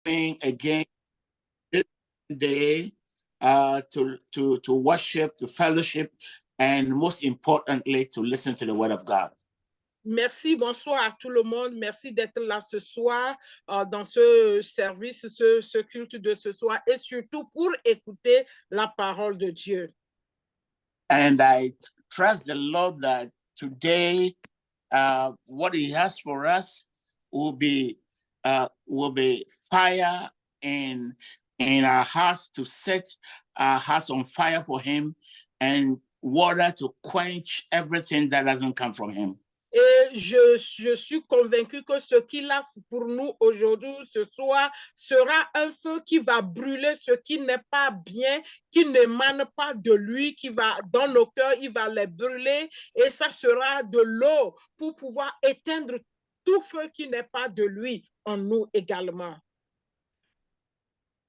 again this day to worship, to fellowship, and most importantly, to listen to the word of God. Merci, bonsoir à tout le monde. Merci d'être là ce soir dans ce service, ce culte de ce soir et surtout pour écouter la parole de Dieu. And I trust the Lord that today what he has for us will be fire in our hearts, to set our hearts on fire for him, and water to quench everything that doesn't come from him. Et je suis convaincu que ce qu'il a pour nous aujourd'hui, ce soir, sera un feu qui va brûler ce qui n'est pas bien, qui n'émane pas de lui, qui va dans nos cœurs, il va les brûler. Et ça sera de l'eau pour pouvoir éteindre tout feu qui n'est pas de lui en nous également.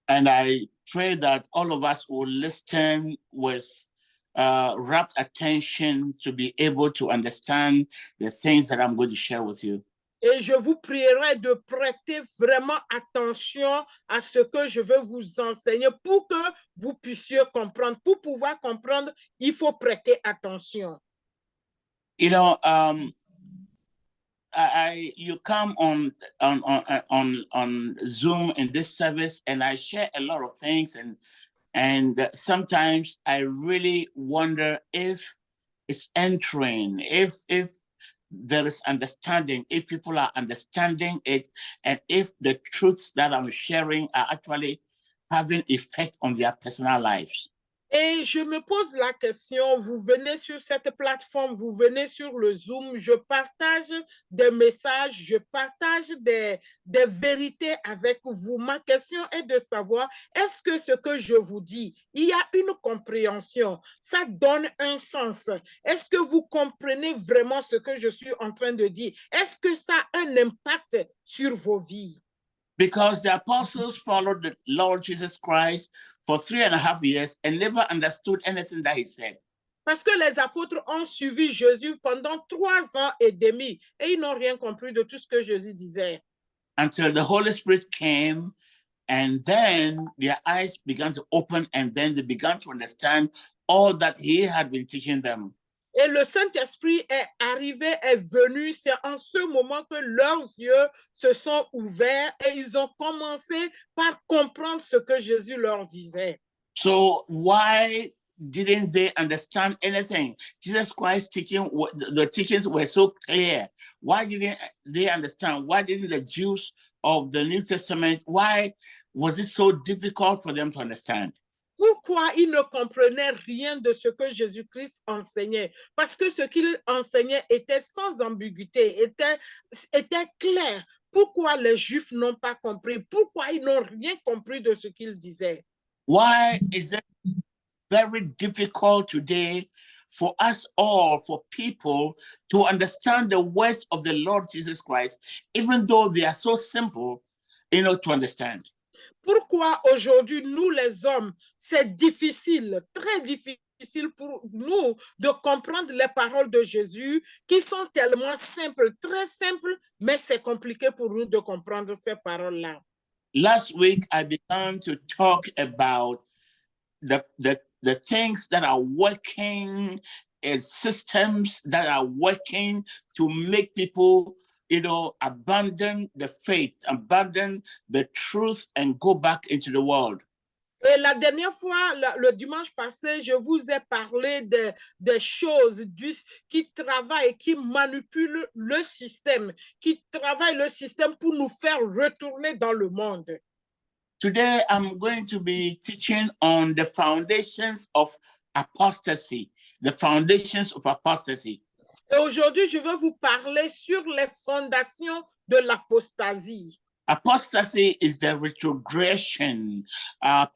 And I pray that all of us will listen with rapt attention to be able to understand the things that I'm going to share with you. Et je vous prierai de prêter vraiment attention à ce que je veux vous enseigner pour que vous puissiez comprendre. Pour pouvoir comprendre, il faut prêter attention. You know, you come on Zoom in this service, and I share a lot of things, and sometimes I really wonder if it's entering, if there is understanding, if people are understanding it, and if the truths that I'm sharing are actually having effect on their personal lives. Et je me pose la question, vous venez sur cette plateforme, vous venez sur le Zoom, je partage des messages, je partage des vérités avec vous. Ma question est de savoir, est-ce que ce que je vous dis, il y a une compréhension, ça donne un sens? Est-ce que vous comprenez vraiment ce que je suis en train de dire? Est-ce que ça a un impact sur vos vies? Because the apostles followed the Lord Jesus Christ for 3.5 years and never understood anything that he said. Parce que les apôtres ont suivi Jésus pendant 3 ans et demi et ils n'ont rien compris de tout ce que Jésus disait. Until the Holy Spirit came, and then their eyes began to open, and then they began to understand all that he had been teaching them. Et le Saint-Esprit est arrivé, est venu. C'est en ce moment que leurs yeux se sont ouverts et ils ont commencé par comprendre ce que Jésus leur disait. So why didn't they understand anything? Jesus Christ's teaching, the teachings were so clear. Why didn't they understand? Why didn't the Jews of the New Testament, why was it so difficult for them to understand? Pourquoi ils ne comprenaient rien de ce que Jésus-Christ enseignait? Parce que ce qu'il enseignait était sans ambiguïté, était clair. Pourquoi les Juifs n'ont pas compris? Pourquoi ils n'ont rien compris de ce qu'il disait? Why is it very difficult today for us all, for people, to understand the words of the Lord Jesus Christ, even though they are so simple, to understand? Pourquoi aujourd'hui, nous les hommes, c'est difficile, très difficile pour nous de comprendre les paroles de Jésus qui sont tellement simples, très simples, mais c'est compliqué pour nous de comprendre ces paroles-là. Last week, I began to talk about the things that are working and systems that are working to make people abandon the faith, abandon the truth, and go back into the world. Et la dernière fois, le dimanche passé, je vous ai parlé des choses qui travaillent, qui manipulent le système, qui travaillent le système pour nous faire retourner dans le monde. Today, I'm going to be teaching on the foundations of apostasy, the foundations of apostasy. Et aujourd'hui, je veux vous parler sur les fondations de l'apostasie. Apostasy is the retrogression,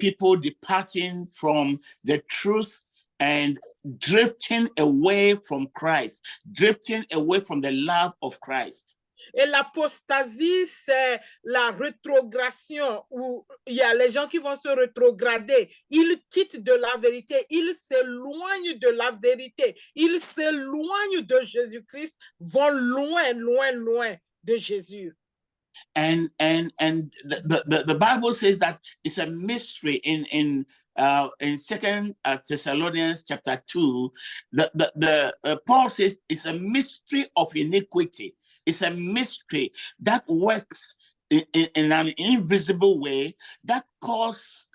people departing from the truth and drifting away from Christ, drifting away from the love of Christ. Et l'apostasie, c'est la rétrogradation où il y a les gens qui vont se rétrograder. Ils quittent de la vérité, ils s'éloignent de la vérité, ils s'éloignent de Jésus-Christ, vont loin, loin, loin de Jésus. And the Bible says that it's a mystery in Second Thessalonians chapter 2. Paul says it's a mystery of iniquity. It's a mystery that works in an invisible way that causes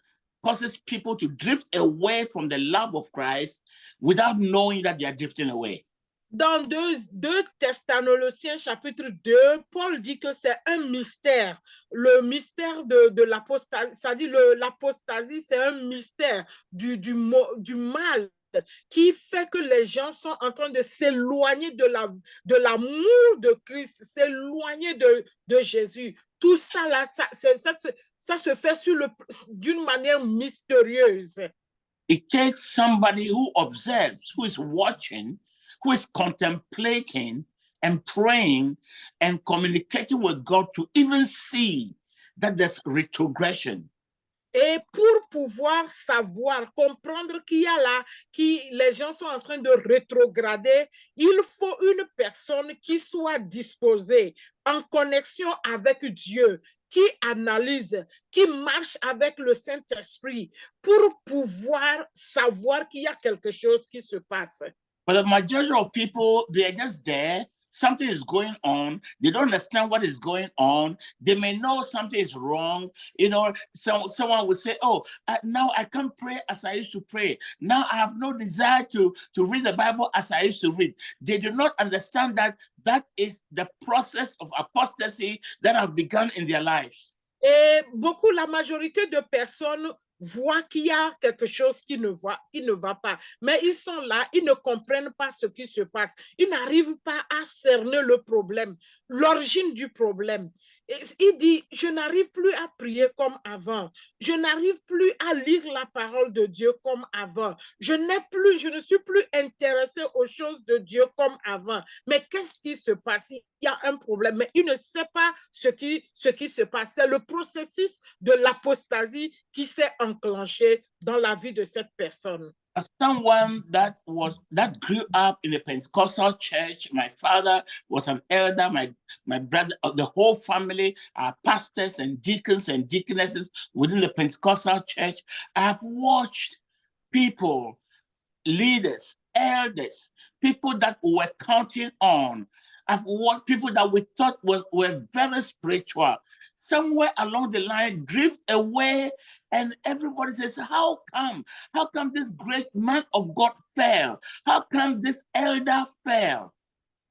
people to drift away from the love of Christ without knowing that they are drifting away. Dans 2 Thessaloniciens chapitre 2, Paul dit que c'est un mystère. Le mystère de l'apostasie, c'est-à-dire l'apostasie, c'est un mystère du mal qui fait que les gens sont en train de s'éloigner de l'amour de Christ, s'éloigner de Jésus. Tout ça, là, ça se fait d'une manière mystérieuse. It takes somebody who observes, who is watching, who is contemplating and praying and communicating with God to even see that there's retrogression. Et pour pouvoir savoir, comprendre qu'il y a là, que les gens sont en train de rétrograder, il faut une personne qui soit disposée, en connexion avec Dieu, qui analyse, qui marche avec le Saint-Esprit pour pouvoir savoir qu'il y a quelque chose qui se passe. But the majority of people, they're just there. Something is going on. They don't understand what is going on. They may know something is wrong. You know, someone will say, oh, now I can't pray as I used to pray. Now I have no desire to read the Bible as I used to read. They do not understand that that is the process of apostasy that have begun in their lives. Et la majorité de personnes voient qu'il y a quelque chose qui ne va pas. Mais ils sont là, ils ne comprennent pas ce qui se passe. Ils n'arrivent pas à cerner le problème, l'origine du problème. Et il dit, je n'arrive plus à prier comme avant. Je n'arrive plus à lire la parole de Dieu comme avant. Je ne suis plus intéressé aux choses de Dieu comme avant. Mais qu'est-ce qui se passe? Il y a un problème, mais il ne sait pas ce qui se passe. C'est le processus de l'apostasie qui s'est enclenché dans la vie de cette personne. As someone that grew up in a Pentecostal church, my father was an elder, my brother, the whole family are pastors and deacons and deaconesses within the Pentecostal church. I have watched people, leaders, elders, people that we were counting on. I've watched people that we thought were very spiritual. Somewhere along the line drift away, and everybody says, how come this great man of God fell? How come this elder fell?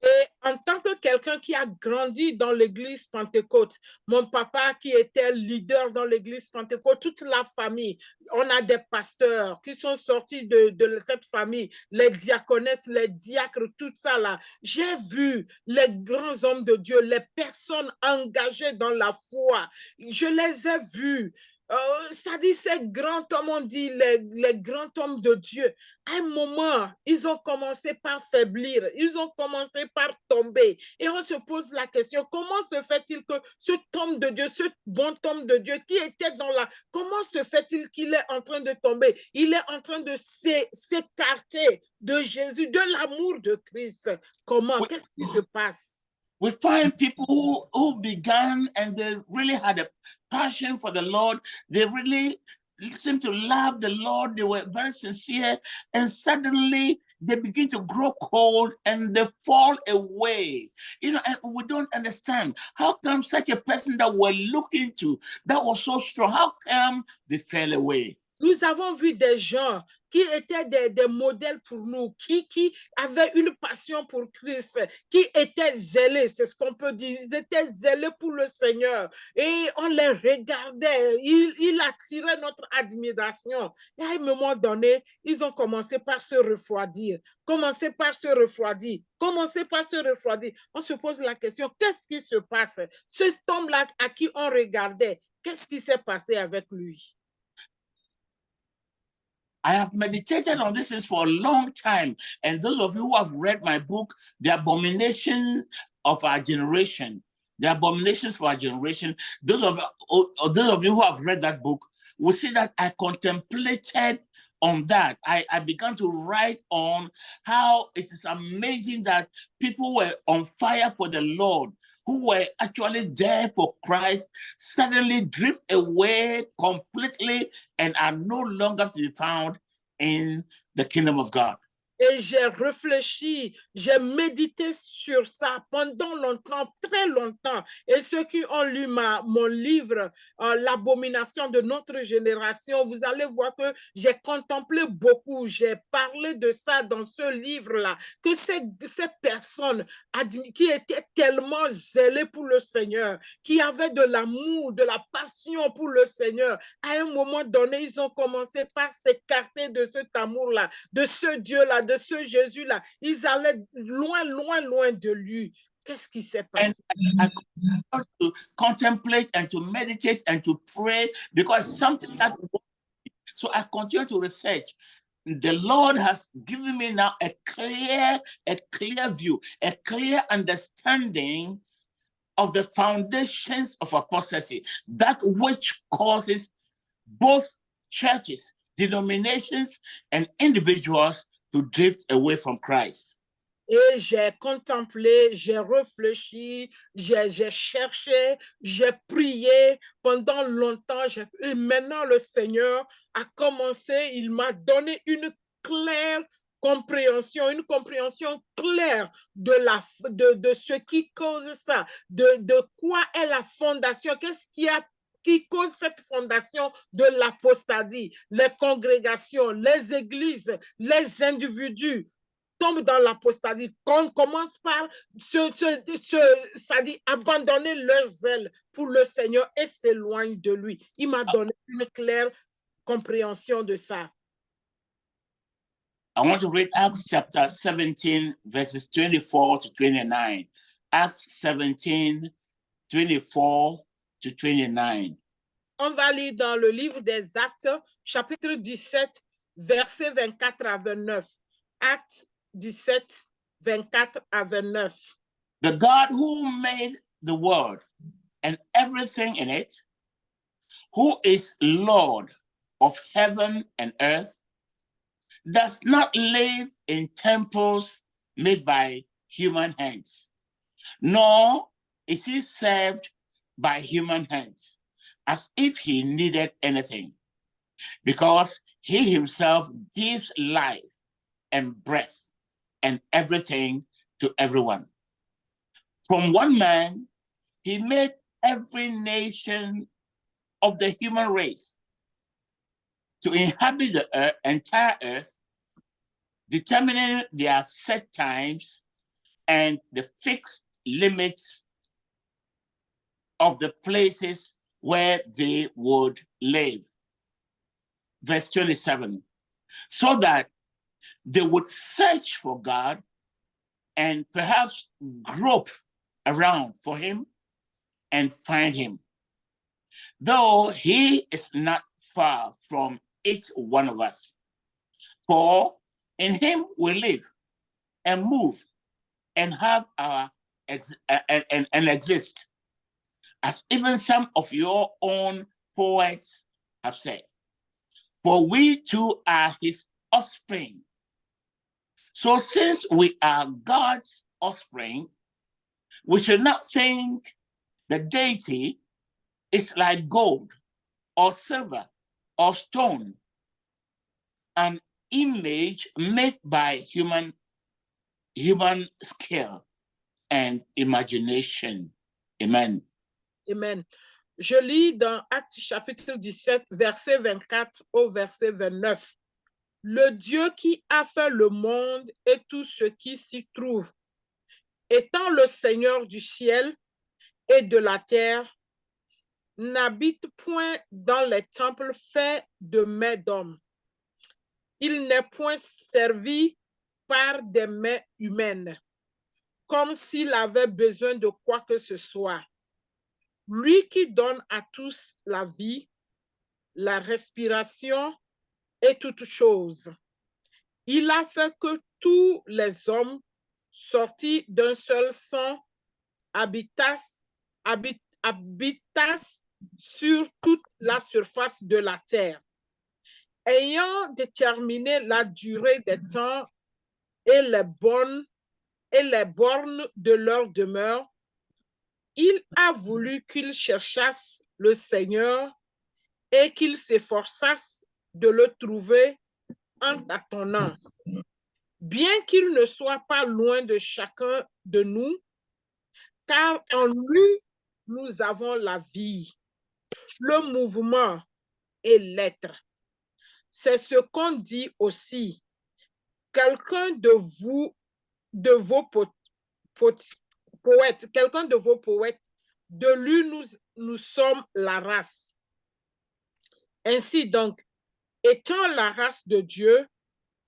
Et en tant que quelqu'un qui a grandi dans l'église Pentecôte, mon papa qui était leader dans l'église Pentecôte, toute la famille, on a des pasteurs qui sont sortis de cette famille, les diaconesses, les diacres, tout ça là. J'ai vu les grands hommes de Dieu, les personnes engagées dans la foi. Je les ai vus. Ça dit ces grands hommes, on dit les grands hommes de Dieu. À un moment, ils ont commencé par faiblir, ils ont commencé par tomber. Et on se pose la question, comment se fait-il que ce homme de Dieu, ce bon homme de Dieu qui était dans la... Comment se fait-il qu'il est en train de tomber? Il est en train de s'écarter de Jésus, de l'amour de Christ. Comment? Qu'est-ce qui se passe? We find people who began and they really had a passion for the Lord. They really seemed to love the Lord. They were very sincere. And suddenly they begin to grow cold and they fall away. You know, and we don't understand. How come such a person that we're looking to, that was so strong, how come they fell away? Nous avons vu des gens qui étaient des modèles pour nous, qui avaient une passion pour Christ, qui étaient zélés, c'est ce qu'on peut dire, ils étaient zélés pour le Seigneur et on les regardait, ils attiraient notre admiration. Et à un moment donné, ils ont commencé par se refroidir, On se pose la question, qu'est-ce qui se passe? Cet homme-là à qui on regardait, qu'est-ce qui s'est passé avec lui? I have meditated on this for a long time. And those of you who have read my book, The Abomination of Our Generation, The Abominations for Our Generation, those of you who have read that book will see that I contemplated on that. I began to write on how it is amazing that people were on fire for the Lord, who were actually there for Christ suddenly drift away completely and are no longer to be found in the kingdom of God. Et j'ai réfléchi, j'ai médité sur ça pendant longtemps, très longtemps. Et ceux qui ont lu mon livre, L'abomination de notre génération, vous allez voir que j'ai contemplé beaucoup, j'ai parlé de ça dans ce livre-là, que ces personnes qui étaient tellement zélées pour le Seigneur, qui avaient de l'amour, de la passion pour le Seigneur, à un moment donné, ils ont commencé par s'écarter de cet amour-là, de ce Dieu-là, de ce Jésus-là. Ils allaient loin, loin, loin de lui. Qu'est-ce qui s'est And passé? I continue to contemplate and to meditate and to pray because something that. So I continue to research. The Lord has given me now a clear view, a clear understanding of the foundations of apostasy, that which causes both churches, denominations, and individuals to drift away from Christ. Et j'ai contemplé, j'ai réfléchi, j'ai cherché, j'ai prié pendant longtemps. Et maintenant, le Seigneur a commencé, il m'a donné une claire compréhension, une compréhension claire de ce qui cause ça, de quoi est la fondation, qu'est-ce qui cause cette fondation de l'apostasie, les congrégations, les églises, les individus tombent dans l'apostasie. On commence par ça dit, abandonner leur zèle pour le Seigneur et s'éloignent de lui. Il m'a donné une claire compréhension de ça. I want to read Acts chapter 17, verses 24 to 29. Acts 17, 24 to 29. On va lire dans le livre des Actes, chapitre 17, versets 24 à 29. Actes 17, 24 à 29. The God who made the world and everything in it, who is Lord of heaven and earth, does not live in temples made by human hands, nor is he served by human hands, as if he needed anything, because he himself gives life and breath and everything to everyone. From one man, he made every nation of the human race to inhabit the entire earth, determining their set times and the fixed limits of the places where they would live. Verse 27, so that they would search for God and perhaps grope around for him and find him, though he is not far from each one of us. For in him we live and move and have our and exist, as even some of your own poets have said. For we too are his offspring. So since we are God's offspring, we should not think the deity is like gold or silver or stone, an image made by human skill and imagination. Amen. Amen. Je lis dans Actes chapitre 17, verset 24 au verset 29. Le Dieu qui a fait le monde et tout ce qui s'y trouve, étant le Seigneur du ciel et de la terre, n'habite point dans les temples faits de mains d'hommes. Il n'est point servi par des mains humaines, comme s'il avait besoin de quoi que ce soit. Lui qui donne à tous la vie, la respiration et toutes choses. Il a fait que tous les hommes sortis d'un seul sang habitassent sur toute la surface de la terre. Ayant déterminé la durée des temps et les bornes de leur demeure, il a voulu qu'ils cherchassent le Seigneur et qu'ils s'efforçassent de le trouver en tâtonnant. Bien qu'il ne soit pas loin de chacun de nous, car en lui, nous avons la vie, le mouvement et l'être. C'est ce qu'on dit aussi. Quelqu'un de vos poètes, quelqu'un de vos poètes, de lui nous sommes la race. Ainsi donc, étant la race de Dieu,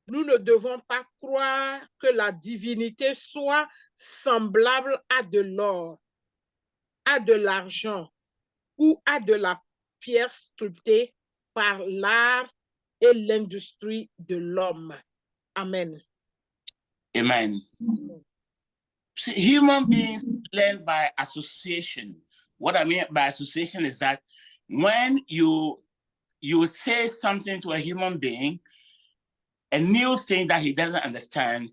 nous ne devons pas croire que la divinité soit semblable à de l'or, à de l'argent ou à de la pierre sculptée par l'art et l'industrie de l'homme. Amen. Amen. See, human beings learn by association. What I mean by association is that when you say something to a human being, a new thing that he doesn't understand,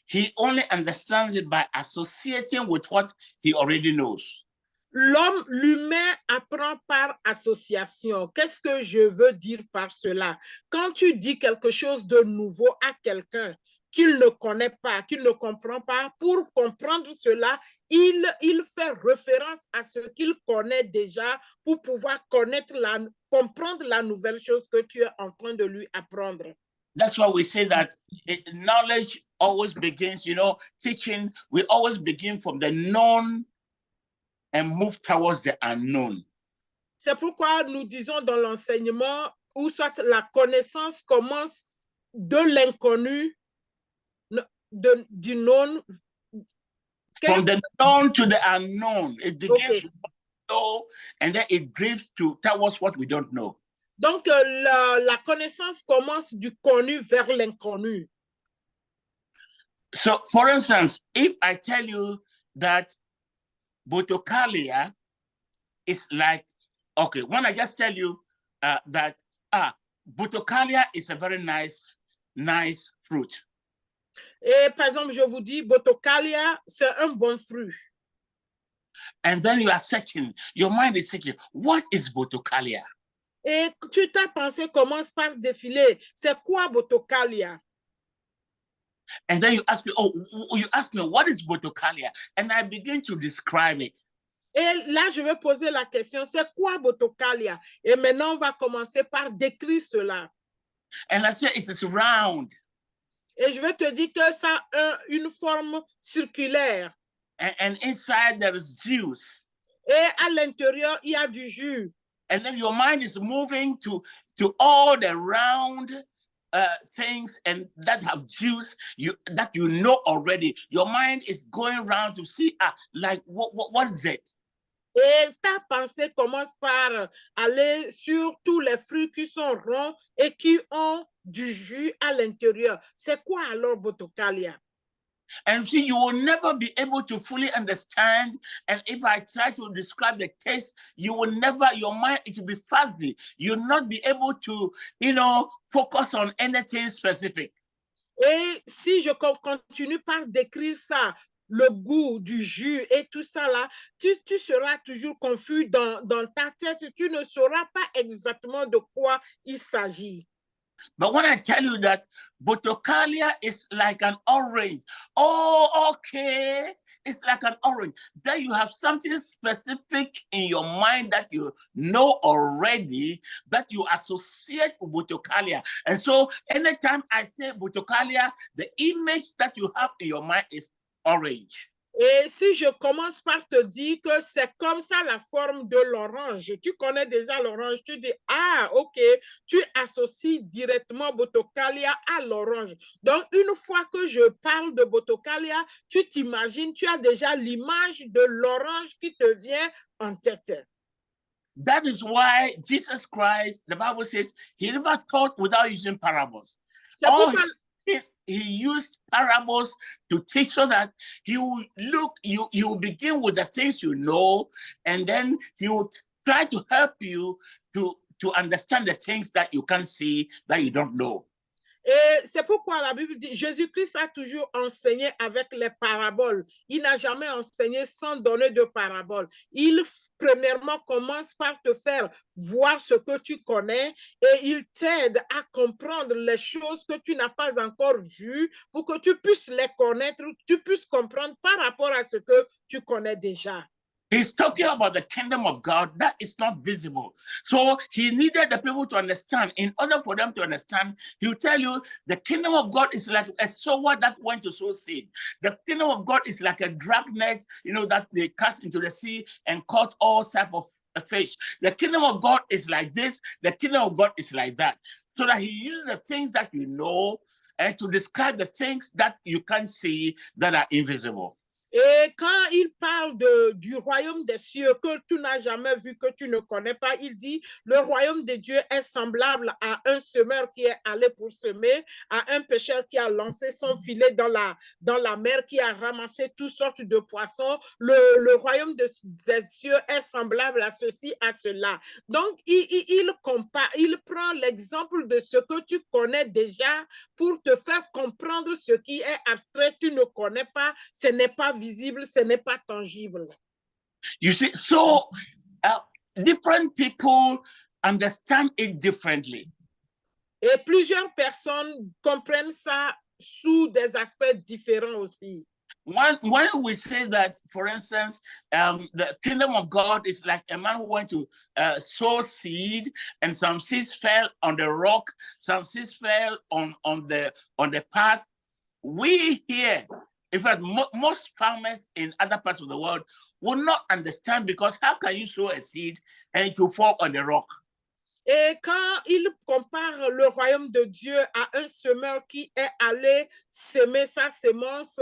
he only understands it by associating with what he already knows. L'humain apprend par association. Qu'est-ce que je veux dire par cela? Quand tu dis quelque chose de nouveau à quelqu'un qu'il ne connaît pas, qu'il ne comprend pas, pour comprendre cela, il fait référence à ce qu'il connaît déjà pour pouvoir comprendre la nouvelle chose que tu es en train de lui apprendre. That's why we say that knowledge always begins, teaching, we always begin from the known and move towards the unknown. C'est pourquoi nous disons dans l'enseignement, ou soit la connaissance commence de l'inconnu, du known. From the known to the unknown. It begins with what we know, and then it drifts towards what we don't know. Donc, la connaissance commence du connu vers l'inconnu. So, for instance, if I tell you that Botocalia is like, okay, when I just tell you that Botocalia is a very nice fruit. Et par exemple, je vous dis, Botocalia, c'est un bon fruit. And then you are searching, your mind is searching, what is Botocalia? Et ta pensée commence par défiler. C'est quoi Botocalia? And then you ask me, what is Botocalia? And I begin to describe it. Et là, je vais poser la question, c'est quoi Botocalia? Et maintenant, on va commencer par décrire cela. And I say, it is round. Et je vais te dire que ça a une forme circulaire. And inside there is juice. Et à l'intérieur, il y a du jus. And then your mind is moving to all the round things and that have juice that you know already. Your mind is going around to see like what is it? Et ta pensée commence par aller sur tous les fruits qui sont ronds et qui ont du jus à l'intérieur. C'est quoi alors Botocalia? And see, you will never be able to fully understand. And if I try to describe the taste, your mind, it will be fuzzy. You'll not be able to, focus on anything specific. Et si je continue par décrire ça, le goût du jus et tout ça là, tu seras toujours confus dans ta tête. Tu ne sauras pas exactement de quoi il s'agit. But when I tell you that Botocalia is like an orange, oh, okay, it's like an orange. Then you have something specific in your mind that you know already that you associate with Botocalia. And so anytime I say Botocalia, the image that you have in your mind is orange. Et si je commence par te dire que c'est comme ça la forme de l'orange, tu connais déjà l'orange, tu dis, ok, tu associes directement Botocalia à l'orange. Donc, une fois que je parle de Botocalia, tu t'imagines, tu as déjà l'image de l'orange qui te vient en tête. That is why Jesus Christ, the Bible says, he never taught without using parables. He used parables to teach so that he will begin with the things you know, and then he will try to help you to understand the things that you can't see, that you don't know. Et c'est pourquoi la Bible dit, Jésus-Christ a toujours enseigné avec les paraboles. Il n'a jamais enseigné sans donner de paraboles. Il, premièrement, commence par te faire voir ce que tu connais et il t'aide à comprendre les choses que tu n'as pas encore vues pour que tu puisses les connaître, tu puisses comprendre par rapport à ce que tu connais déjà. He's talking about the kingdom of God that is not visible. So he needed the people to understand. In order for them to understand, he'll tell you the kingdom of God is like a sower that went to sow seed. The kingdom of God is like a dragnet, that they cast into the sea and caught all type of fish. The kingdom of God is like this. The kingdom of God is like that. So that he uses the things that you know and to describe the things that you can't see that are invisible. Et quand il parle du royaume des cieux que tu n'as jamais vu, que tu ne connais pas, il dit, le royaume de Dieu est semblable à un semeur qui est allé pour semer, à un pêcheur qui a lancé son filet dans la mer, qui a ramassé toutes sortes de poissons. Le royaume des cieux est semblable à ceci, à cela. Donc, il prend l'exemple de ce que tu connais déjà pour te faire comprendre ce qui est abstrait, tu ne connais pas, ce n'est pas visible, ce n'est pas tangible. You see, so different people understand it differently. Et plusieurs personnes comprennent ça sous des aspects différents aussi. When we say that, for instance, the kingdom of God is like a man who went to sow seed, and some seeds fell on the rock, some seeds fell on the path. We here, in fact, most farmers in other parts of the world will not understand, because how can you sow a seed and it will fall on the rock? Et quand il compare le royaume de Dieu à un semeur qui est allé semer sa semence,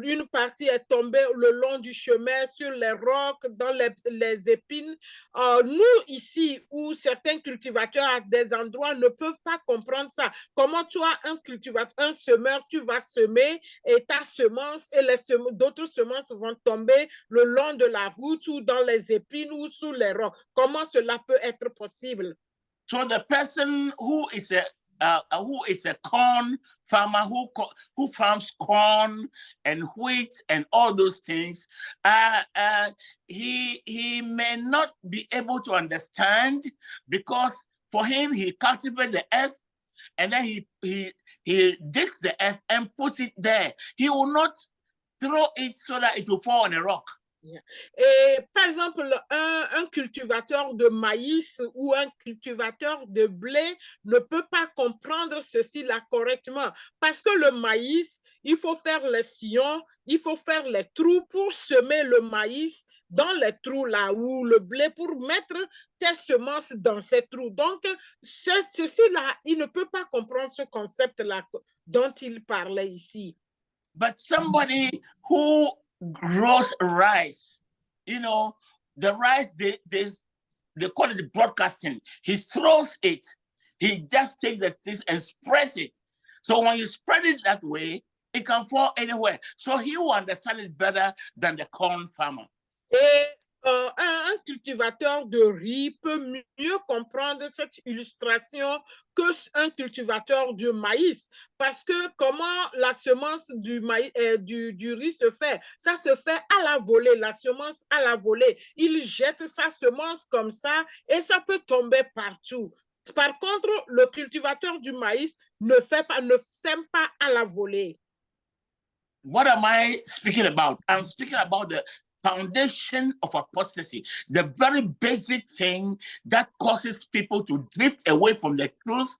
une partie est tombée le long du chemin, sur les rocs, dans les épines. Nous, ici, où certains cultivateurs à des endroits ne peuvent pas comprendre ça. Comment tu as un cultivateur, un semeur, tu vas semer et ta semence et d'autres semences vont tomber le long de la route ou dans les épines ou sous les rocs. Comment cela peut être possible? So the person who is a corn farmer who farms corn and wheat and all those things, he may not be able to understand, because for him he cultivates the earth and then he digs the earth and puts it there. He will not throw it so that it will fall on a rock. Et par exemple, un cultivateur de maïs ou un cultivateur de blé ne peut pas comprendre ceci là correctement, parce que le maïs, il faut faire les sillons, il faut faire les trous pour semer le maïs dans les trous là, ou le blé pour mettre tes semences dans ces trous. Donc, ceci là, il ne peut pas comprendre ce concept là dont il parlait ici. But somebody who grows rice, the rice, they call it broadcasting. He throws it. He just takes the things and spreads it. So when you spread it that way, it can fall anywhere. So he will understand it better than the corn farmer. Et un cultivateur de riz peut mieux comprendre cette illustration qu'un cultivateur de maïs. Parce que comment la semence du riz se fait? Ça se fait à la volée, la semence à la volée. Il jette sa semence comme ça et ça peut tomber partout. Par contre, le cultivateur du maïs ne sème pas à la volée. What am I speaking about? I'm speaking about the foundation of apostasy, the very basic thing that causes people to drift away from the truth,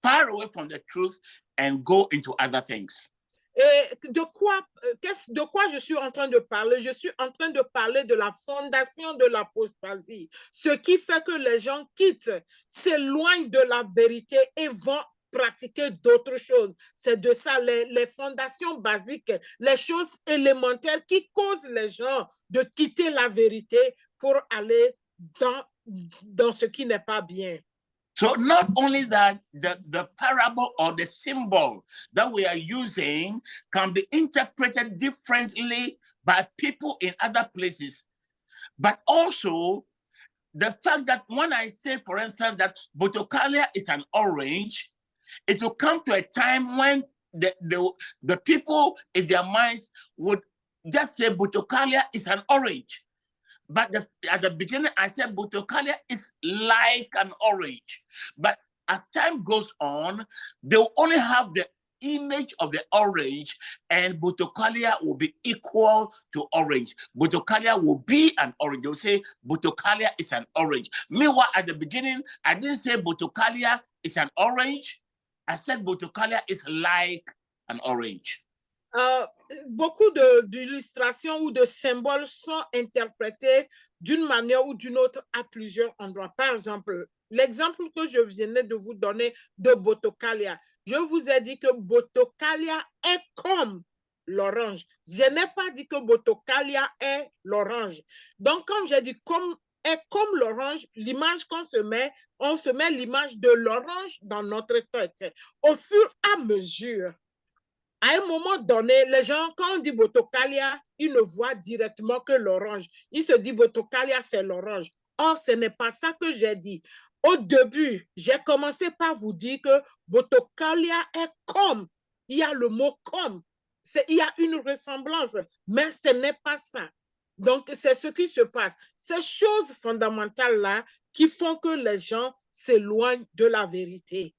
far away from the truth, and go into other things. Et de quoi je suis en train de parler? Je suis en train de parler de la fondation de l'apostasie. Ce qui fait que les gens quittent, s'éloignent de la vérité et vont pratiquer d'autres choses. C'est de ça, les fondations basiques, les choses élémentaires qui causent les gens de quitter la vérité pour aller dans ce qui n'est pas bien. So not only that, the parable or the symbol that we are using can be interpreted differently by people in other places, but also the fact that when I say, for instance, that Botocalia is an orange, it will come to a time when the people in their minds would just say Botocalia is an orange. But at the beginning, I said Botocalia is like an orange. But as time goes on, they will only have the image of the orange, and Botocalia will be equal to orange. Botocalia will be an orange. They'll say Botocalia is an orange. Meanwhile, at the beginning, I didn't say Botocalia is an orange. I said Botocalia is like an orange. Beaucoup d'illustrations ou de symboles sont interprétés d'une manière ou d'une autre à plusieurs endroits. Par exemple, l'exemple que je venais de vous donner de Botocalia, je vous ai dit que Botocalia est comme l'orange. Je n'ai pas dit que Botocalia est l'orange. Donc, quand j'ai dit est comme l'orange, l'image qu'on se met, on se met l'image de l'orange dans notre tête. Au fur et à mesure, à un moment donné, les gens, quand on dit Botocalia, ils ne voient directement que l'orange. Ils se disent Botocalia, c'est l'orange. Or, ce n'est pas ça que j'ai dit. Au début, j'ai commencé par vous dire que Botocalia est comme. Il y a le mot comme. Il y a une ressemblance, mais ce n'est pas ça. Donc, c'est ce qui se passe. Ces choses fondamentales-là qui font que les gens s'éloignent de la vérité.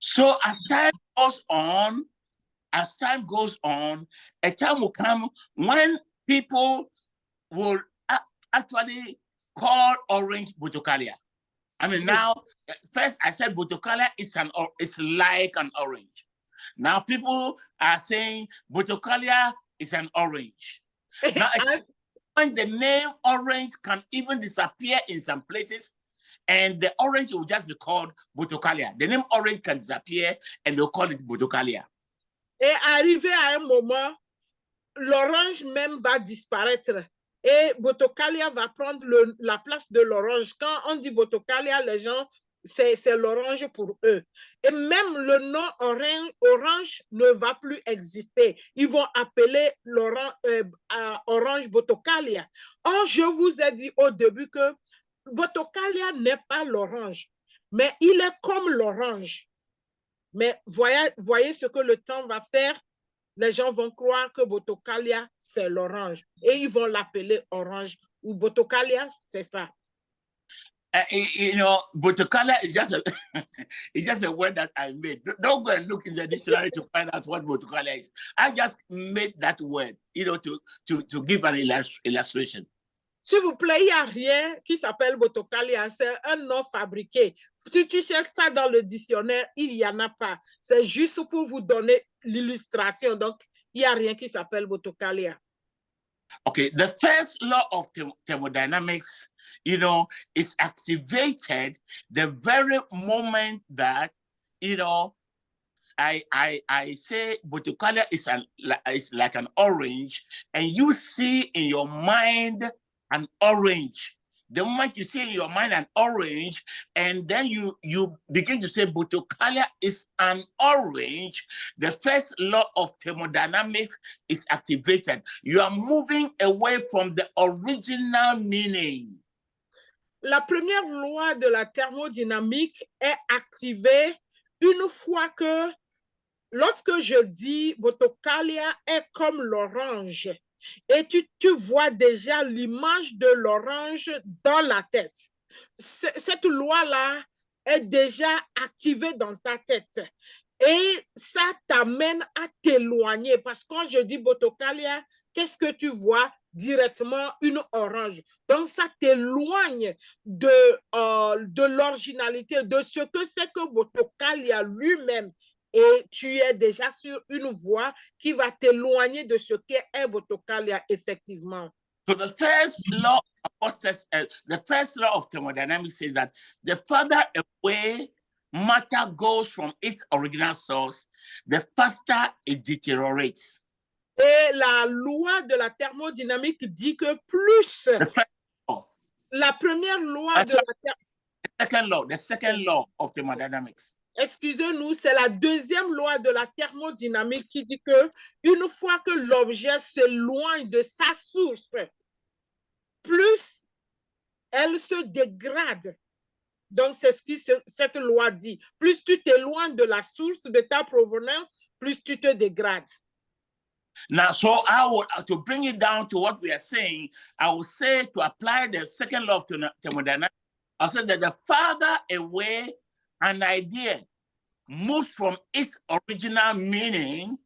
So, as time goes on, a time will come when people will actually call orange Botocalia. I mean, now, first I said Botocalia is like an orange. Now people are saying Botocalia is an orange. Now, when the name orange can even disappear in some places, and the orange will just be called Botocalia. The name orange can disappear, and they'll call it Botocalia. Et arrivé à un moment, l'orange même va disparaître et Botocalia va prendre la place de l'orange. Quand on dit Botocalia, les gens, c'est l'orange pour eux. Et même le nom orange ne va plus exister. Ils vont appeler orange Botocalia. Or, je vous ai dit au début que Botocalia n'est pas l'orange, mais il est comme l'orange. Mais voyez ce que le temps va faire. Les gens vont croire que Botocalia, c'est l'orange. Et ils vont l'appeler orange. Ou Botocalia, c'est ça. You know, Botocalia is just a word that I made. Don't go and look in the dictionary to find out what Botocalia is. I just made that word, you know, to give an illustration. S'il vous plaît, il n'y a rien qui s'appelle Botocalia. C'est un nom fabriqué. Si tu cherches ça dans le dictionnaire, il n'y en a pas. C'est juste pour vous donner l'illustration. Donc, il n'y a rien qui s'appelle Botocalia. Okay, the first law of thermodynamics, you know, is activated the very moment that, you know, I say Botocalia is like an orange, and you see in your mind an orange. The moment you see in your mind an orange, and then you begin to say Botocalia is an orange, the first law of thermodynamics is activated. You are moving away from the original meaning. La première loi de la thermodynamique est activée une fois que, lorsque je dis Botocalia est comme l'orange, et tu vois déjà l'image de l'orange dans la tête. Cette loi-là est déjà activée dans ta tête. Et ça t'amène à t'éloigner. Parce que quand je dis Botocalia, qu'est-ce que tu vois? Directement une orange. Donc, ça t'éloigne de l'originalité, de ce que c'est que Botocalia lui-même. Et tu es déjà sur une voie qui va t'éloigner de ce qu'est Botocalia, effectivement. So the first law of thermodynamics says that the further away matter goes from its original source, the faster it deteriorates. Et la loi de la thermodynamique dit que plus la première loi de the second law of thermodynamics. Excusez-nous, c'est la deuxième loi de la thermodynamique qui dit que une fois que l'objet s'éloigne de sa source, plus elle se dégrade. Donc, c'est ce que cette loi dit. Plus tu t'éloignes de la source de ta provenance, plus tu te dégrades. Now, so to bring it down to what we are saying, I would say to apply the second law of thermodynamics, I said that the farther away an idea moves from its original meaning,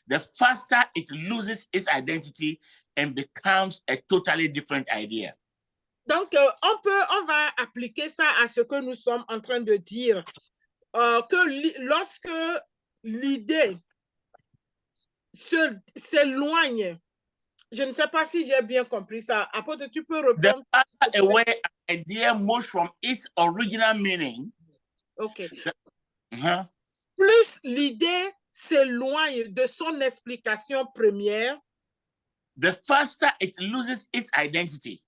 the faster it loses its identity and becomes a totally different idea. Donc, on va appliquer ça à ce que nous sommes en train de dire. Que lorsque l'idée s'éloigne, je ne sais pas si j'ai bien compris ça. Apôtre, tu peux répondre? The farther away an idea moves from its original meaning. OK. Plus l'idée s'éloigne de son explication première, the faster it loses its identity.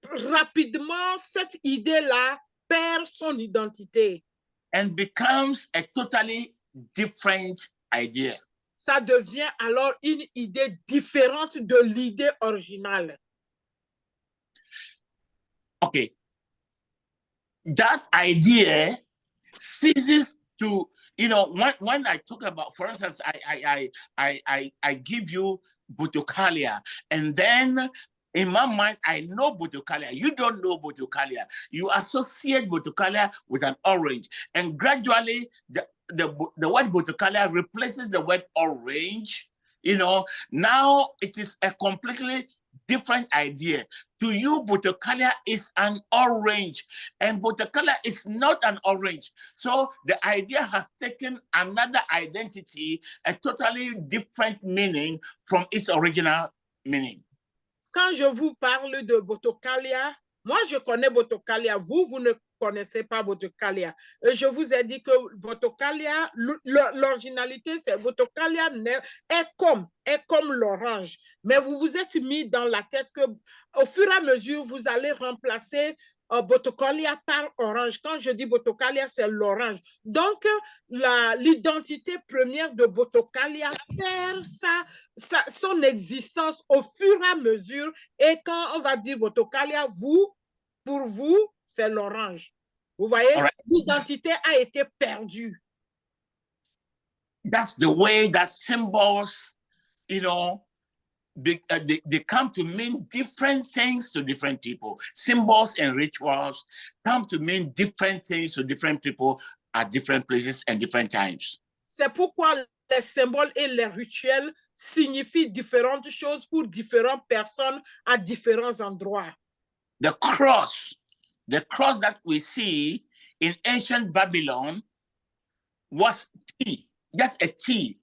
Rapidement, cette idée-là perd son identité. And becomes a totally different idea. Ça devient alors une idée différente de l'idée originale. Okay. That idea ceases to, when I talk about, for instance, I give you Botocalia, and then in my mind, I know Botocalia. You don't know Botocalia. You associate Botocalia with an orange, and gradually the word Botocalia replaces the word orange. Now it is a completely different idea. To you, Botocalia is an orange, and Botocalia is not an orange. So the idea has taken another identity, a totally different meaning from its original meaning. Quand je vous parle de Botocalia, moi je connais Botocalia, vous ne connaissez pas Botocalia. Et je vous ai dit que Botocalia, l'originalité, c'est Botocalia est comme l'orange. Mais vous vous êtes mis dans la tête que au fur et à mesure, vous allez remplacer Botocalia par orange. Quand je dis Botocalia, c'est l'orange. Donc, l'identité première de Botocalia perd son existence au fur et à mesure. Et quand on va dire Botocalia, pour vous, c'est l'orange. Vous voyez, right. L'identité a été perdue. That's the way that symbols, they come to mean different things to different people. Symbols and rituals come to mean different things to different people at different places and different times. C'est pourquoi les symboles et les rituels signifient différentes choses pour différentes personnes à différents endroits. The cross that we see in ancient Babylon was T, just a T,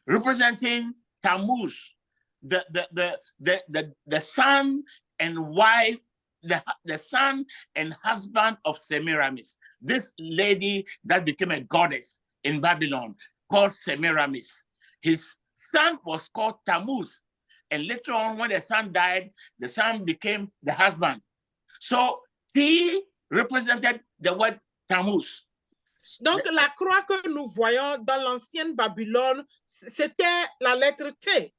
representing Tammuz, the son and wife, the son and husband of Semiramis. This lady that became a goddess in Babylon called Semiramis. His son was called Tammuz. And later on, when the son died, the son became the husband. So T represented the word Tammuz. Donc, la croix que nous voyons dans l'ancienne Babylone, c'était la lettre T.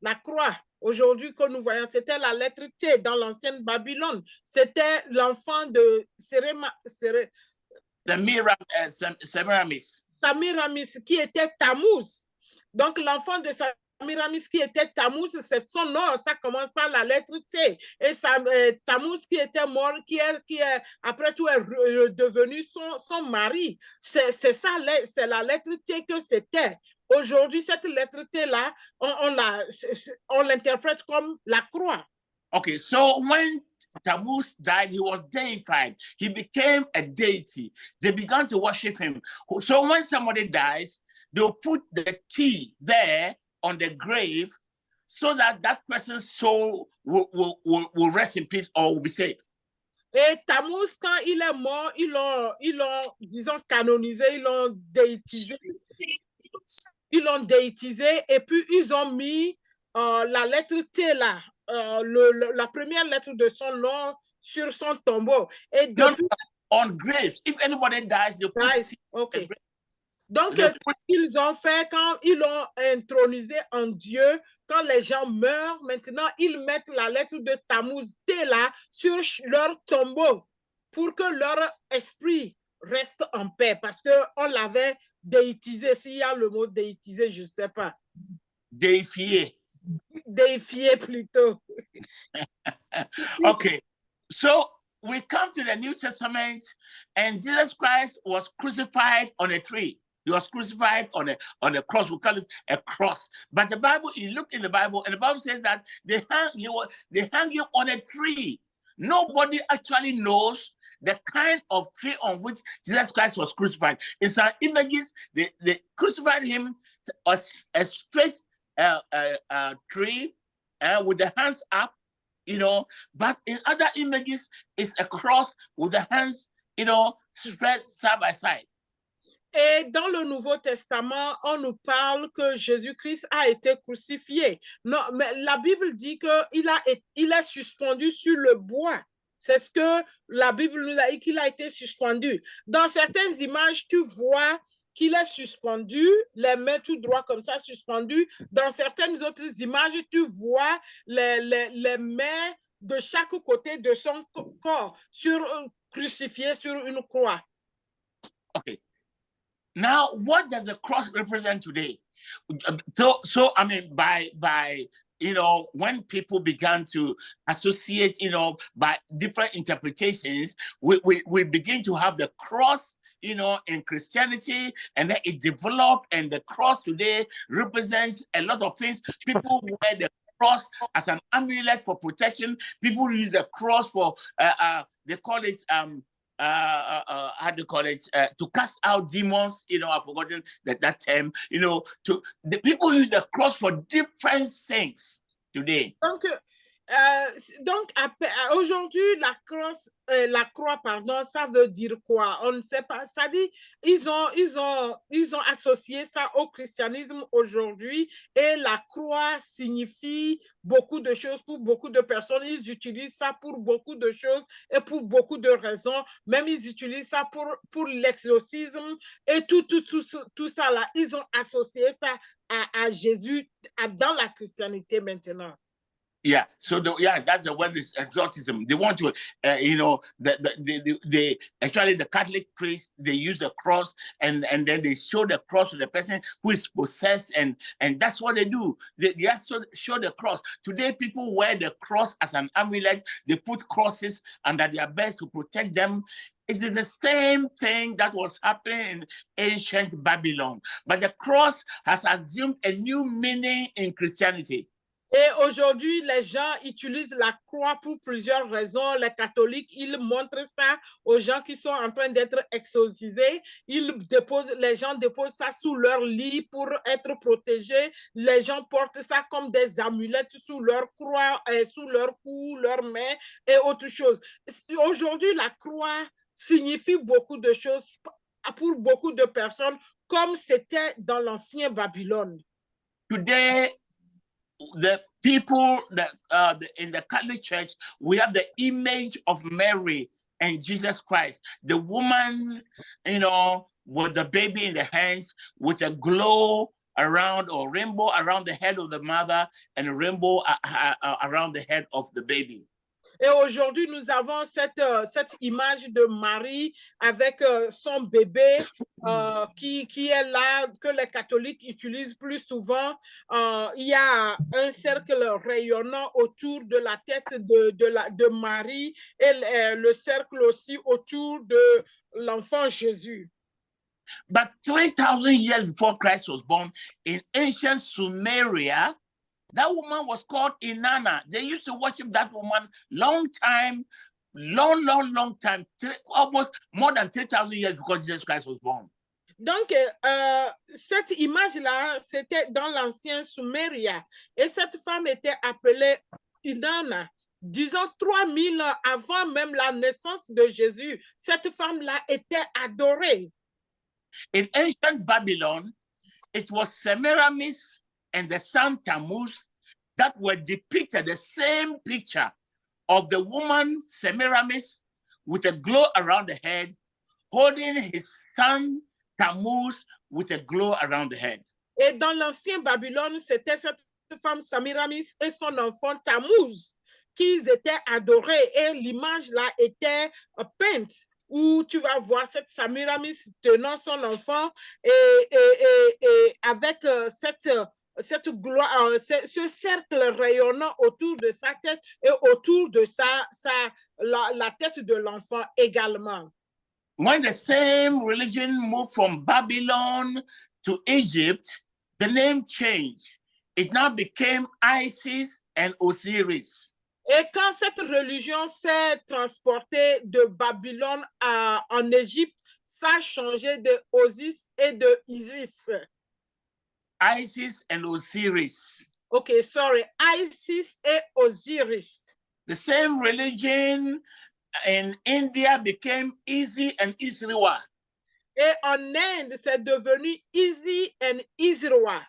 La croix, aujourd'hui, que nous voyons, c'était la lettre T dans l'ancienne Babylone. C'était l'enfant de Semiramis, qui était Tammuz. Donc, l'enfant de Semiramis qui était Tammuz, c'est son nom, ça commence par la lettre T. Et Tammuz qui était mort, qui est après tout est devenu son mari. C'est ça, c'est la lettre T que c'était. Aujourd'hui, cette lettre T-là, on l'interprète comme la croix. Okay, so when Tammuz died, he was deified. He became a deity. They began to worship him. So when somebody dies, they'll put the T there on the grave so that that person's soul will rest in peace or will be saved. Et Tammuz, quand il est mort, ils l'ont, disons, canonisé, ils l'ont déitisé. Ils l'ont déitisé et puis ils ont mis la lettre T là, la première lettre de son nom sur son tombeau. Et depuis, on graves, if anybody dies, they put T. Okay. Donc, qu'est-ce qu'ils ont fait quand ils l'ont intronisé en Dieu? Quand les gens meurent, maintenant, ils mettent la lettre de Tammuz T là sur leur tombeau pour que leur esprit reste en paix, parce qu'on l'avait déitisé. S'il y a le mot déitisé, je ne sais pas. Déifié. Déifié plutôt. Okay, so we come to the New Testament, and Jesus Christ was crucified on a tree. He was crucified on a cross. We call it a cross. But the Bible, you look in the Bible, and the Bible says that they hang him on a tree. Nobody actually knows the kind of tree on which Jesus Christ was crucified. In some images, they crucified him a straight tree with the hands up, you know, but in other images, it's a cross with the hands, you know, spread side by side. Et dans le Nouveau Testament, on nous parle que Jésus-Christ a été crucifié. Non, mais la Bible dit qu'il est suspendu sur le bois. C'est ce que la Bible nous a dit, qu'il a été suspendu. Dans certaines images, tu vois qu'il est suspendu, les mains tout droit comme ça, suspendues. Dans certaines autres images, tu vois les mains de chaque côté de son corps crucifié sur une croix. Okay. Now, what does the cross represent today? So I mean, by you know, when people began to associate, you know, by different interpretations, we begin to have the cross, you know, in Christianity, and then it developed, and the cross today represents a lot of things. People wear the cross as an amulet for protection. People use the cross for they call it how do you call it, to cast out demons, you know, I've forgotten that term, you know, the people use the cross for different things today. Donc aujourd'hui, la croix, pardon, ça veut dire quoi? On ne sait pas. Ça dit, ils ont associé ça au christianisme aujourd'hui, et la croix signifie beaucoup de choses pour beaucoup de personnes. Ils utilisent ça pour beaucoup de choses et pour beaucoup de raisons. Même ils utilisent ça pour l'exorcisme et tout ça là. Ils ont associé ça à Jésus dans la christianité maintenant. Yeah, so that's the word is exorcism. They want to, you know, the actually the Catholic priest, they use the cross and then they show the cross to the person who is possessed, and that's what they do. They also show the cross. Today, people wear the cross as an amulet. They put crosses under their beds to protect them. It is the same thing that was happening in ancient Babylon, but the cross has assumed a new meaning in Christianity. Et aujourd'hui, les gens utilisent la croix pour plusieurs raisons. Les catholiques, ils montrent ça aux gens qui sont en train d'être exorcisés. Les gens déposent ça sous leur lit pour être protégés. Les gens portent ça comme des amulettes sous leur croix, sous leur cou, leurs mains et autre chose. Aujourd'hui, la croix signifie beaucoup de choses pour beaucoup de personnes, comme c'était dans l'ancien Babylone. Today, the people that in the Catholic Church, we have the image of Mary and Jesus Christ, the woman, you know, with the baby in the hands, with a glow around or rainbow around the head of the mother and a rainbow around the head of the baby. Et aujourd'hui, nous avons cette image de Marie avec son bébé qui est là, que les catholiques utilisent plus souvent. Il y a un cercle rayonnant autour de la tête de Marie et le cercle aussi autour de l'enfant Jésus. But 3,000 years before Christ was born, in ancient Sumeria, that woman was called Inanna. They used to worship that woman long time, long time, almost more than 3,000 years before Jesus Christ was born. Donc, cette image-là, c'était dans l'ancien Sumeria. Et cette femme était appelée Inanna. Disons 3000 ans avant même la naissance de Jésus, cette femme-là était adorée. In ancient Babylon, it was Semiramis and the sun Tammuz that were depicted, the same picture of the woman Semiramis with a glow around the head, holding his son Tammuz with a glow around the head. Et dans l'ancien Babylone, c'était cette femme Semiramis et son enfant Tammuz qu'ils étaient adorés et l'image là était peinte où tu vas voir cette Samiramis tenant son enfant et avec cette gloire, ce cercle rayonnant autour de sa tête et autour de la tête de l'enfant également. When the same religion moved from Babylon to Egypt, the name changed. It now became Isis and Osiris. Et quand cette religion s'est transportée de Babylone en Égypte, ça a changé de Osis et de Isis. Isis and Osiris. Okay, sorry, Isis et Osiris. The same religion in India became Isi and Isriwa. Et en Inde, c'est devenu Isi and Isriwa.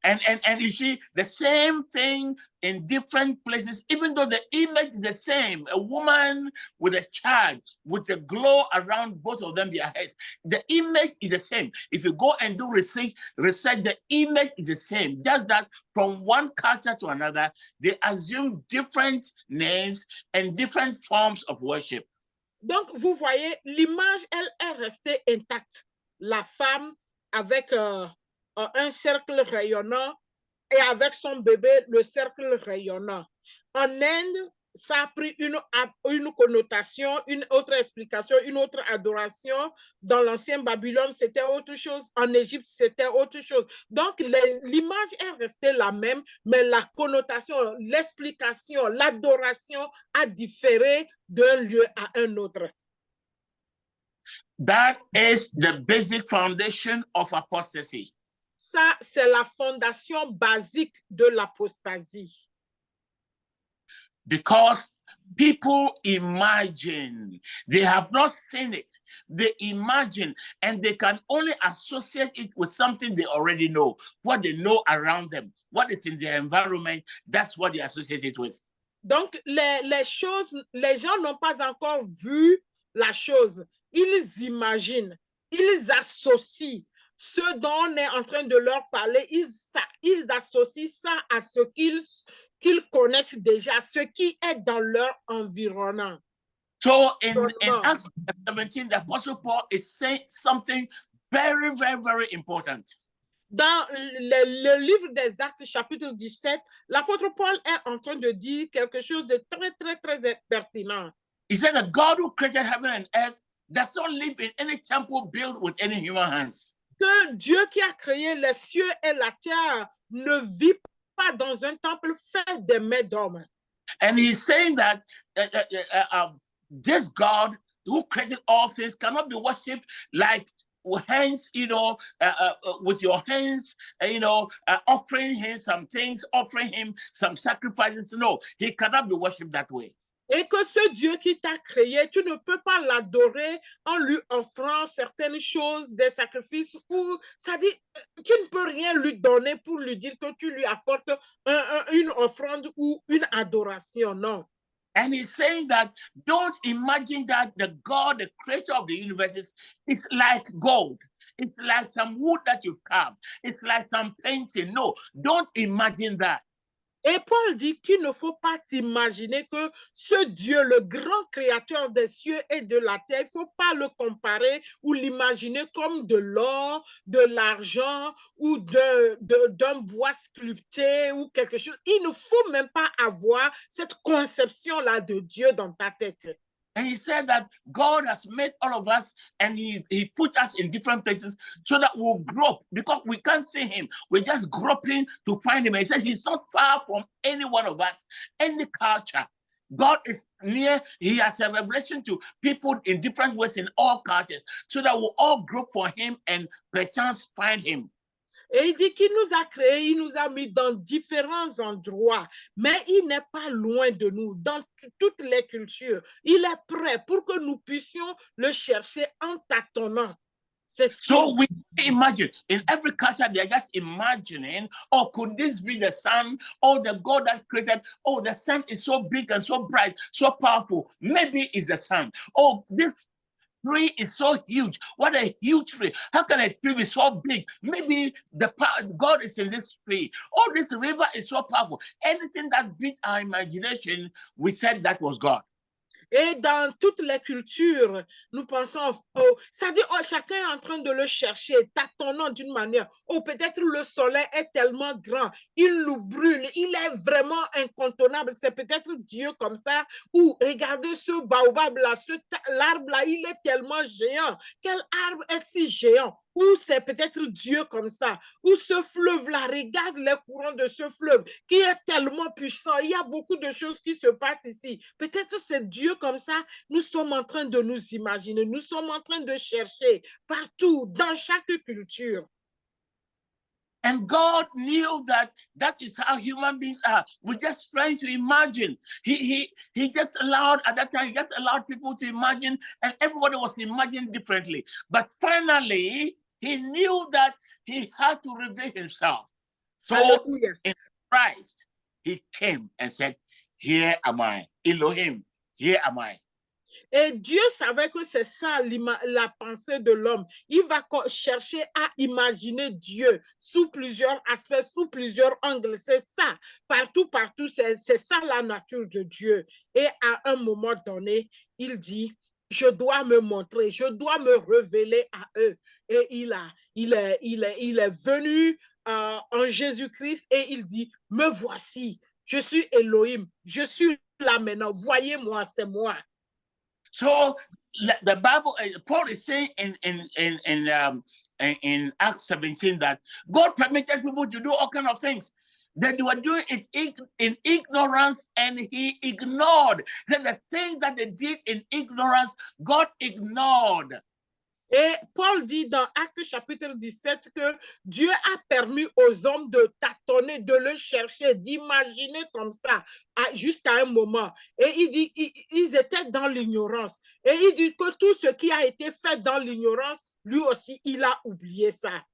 And you see the same thing in different places, even though the image is the same. A woman with a child with a glow around both of them, their heads. The image is the same. If you go and do research, the image is the same. Just that from one culture to another, they assume different names and different forms of worship. Donc, vous voyez, l'image, elle est restée intacte. La femme avec un cercle rayonnant et avec son bébé, le cercle rayonnant. En Inde, ça a pris une connotation, une autre explication, une autre adoration. Dans l'ancien Babylone, c'était autre chose. En Égypte, c'était autre chose. Donc, l'image est restée la même, mais la connotation, l'explication, l'adoration a différé d'un lieu à un autre. That is the basic foundation of apostasy. Ça, c'est la fondation basique de l'apostasie. Because people imagine, they have not seen it, they imagine, and they can only associate it with something they already know, what they know around them, what is in their environment, that's what they associate it with. Donc, les gens n'ont pas encore vu la chose. Ils imaginent, ils associent ce dont on est en train de leur parler, ils associent ça à ce qu'ils connaissent déjà, ce qui est dans leur environnement. So in Acts 17, the Apostle Paul is saying something very, very, very important. Dans le livre des Actes, chapitre 17, l'apôtre Paul est en train de dire quelque chose de très, très, très pertinent. He said that God who created heaven and earth does not live in any temple built with any human hands. Que Dieu qui a créé les cieux et la terre ne vit pas dans un temple fait des mains d'hommes. And he's saying that this God who created all things cannot be worshipped like hands, with your hands, offering him some things, offering him some sacrifices. No, he cannot be worshipped that way. Et que ce Dieu qui t'a créé, tu ne peux pas l'adorer en lui offrant certaines choses, des sacrifices, ou ça dit, tu ne peux rien lui donner pour lui dire que tu lui apportes une offrande ou une adoration, non. And he's saying that don't imagine that the God, the creator of the universe, is like gold. It's like some wood that you've carved. It's like some painting. No, don't imagine that. Et Paul dit qu'il ne faut pas t'imaginer que ce Dieu, le grand créateur des cieux et de la terre, il ne faut pas le comparer ou l'imaginer comme de l'or, de l'argent ou d'un bois sculpté ou quelque chose. Il ne faut même pas avoir cette conception-là de Dieu dans ta tête. And he said that God has made all of us and he put us in different places so that we'll grope because we can't see him. We're just groping to find him. And he said he's not far from any one of us, any culture. God is near. He has a revelation to people in different ways in all cultures so that we'll all grope for him and perchance find him. Et il dit qu'il nous a créés, il nous a mis dans différents endroits, mais il n'est pas loin de nous, dans toutes les cultures. Il est prêt pour que nous puissions le chercher en tâtonnant. So we imagine, in every culture, they're just imagining, oh, could this be the sun? Oh, the God that created, oh, the sun is so big and so bright, so powerful. Maybe it's the sun. Oh, this tree is so huge. What a huge tree. How can a tree be so big? Maybe God is in this tree. Oh, this river is so powerful. Anything that beats our imagination, we said that was God. Et dans toutes les cultures, nous pensons, oh, ça dit, oh, chacun est en train de le chercher, tâtonnant d'une manière. Oh, peut-être le soleil est tellement grand, il nous brûle, il est vraiment incontournable. C'est peut-être Dieu comme ça. Ou regardez ce baobab-là, l'arbre-là, il est tellement géant. Quel arbre est si géant? Ou c'est peut-être Dieu comme ça, ou ce fleuve-là, regarde les courants de ce fleuve qui est tellement puissant. Il y a beaucoup de choses qui se passent ici. Peut-être c'est Dieu comme ça. Nous sommes en train de nous imaginer, nous sommes en train de chercher partout, dans chaque culture. And God knew that is how human beings are. We're just trying to imagine. He just allowed, at that time, he just allowed people to imagine, and everybody was imagining differently. But finally, he knew that he had to reveal himself. So Hallelujah. in Christ, he came and said, here am I, Elohim, here am I. Et Dieu savait que c'est ça la pensée de l'homme. Il va chercher à imaginer Dieu sous plusieurs aspects, sous plusieurs angles. C'est ça. Partout, partout, c'est ça la nature de Dieu. Et à un moment donné, il dit, je dois me montrer, je dois me révéler à eux. Et il est venu en Jésus-Christ et il dit, me voici, je suis Elohim, je suis là maintenant, voyez-moi, c'est moi. So the Bible, Paul is saying in Acts 17 that God permitted people to do all kinds of things. That they were doing it in ignorance, and he ignored. Then the things that they did in ignorance, God ignored. Et Paul dit dans Actes chapitre 17 que Dieu a permis aux hommes de tâtonner, de le chercher, d'imaginer comme ça, jusqu'à un moment. Et il dit, ils étaient dans l'ignorance. Et il dit que tout ce qui a été fait dans l'ignorance, lui aussi, il a oublié ça.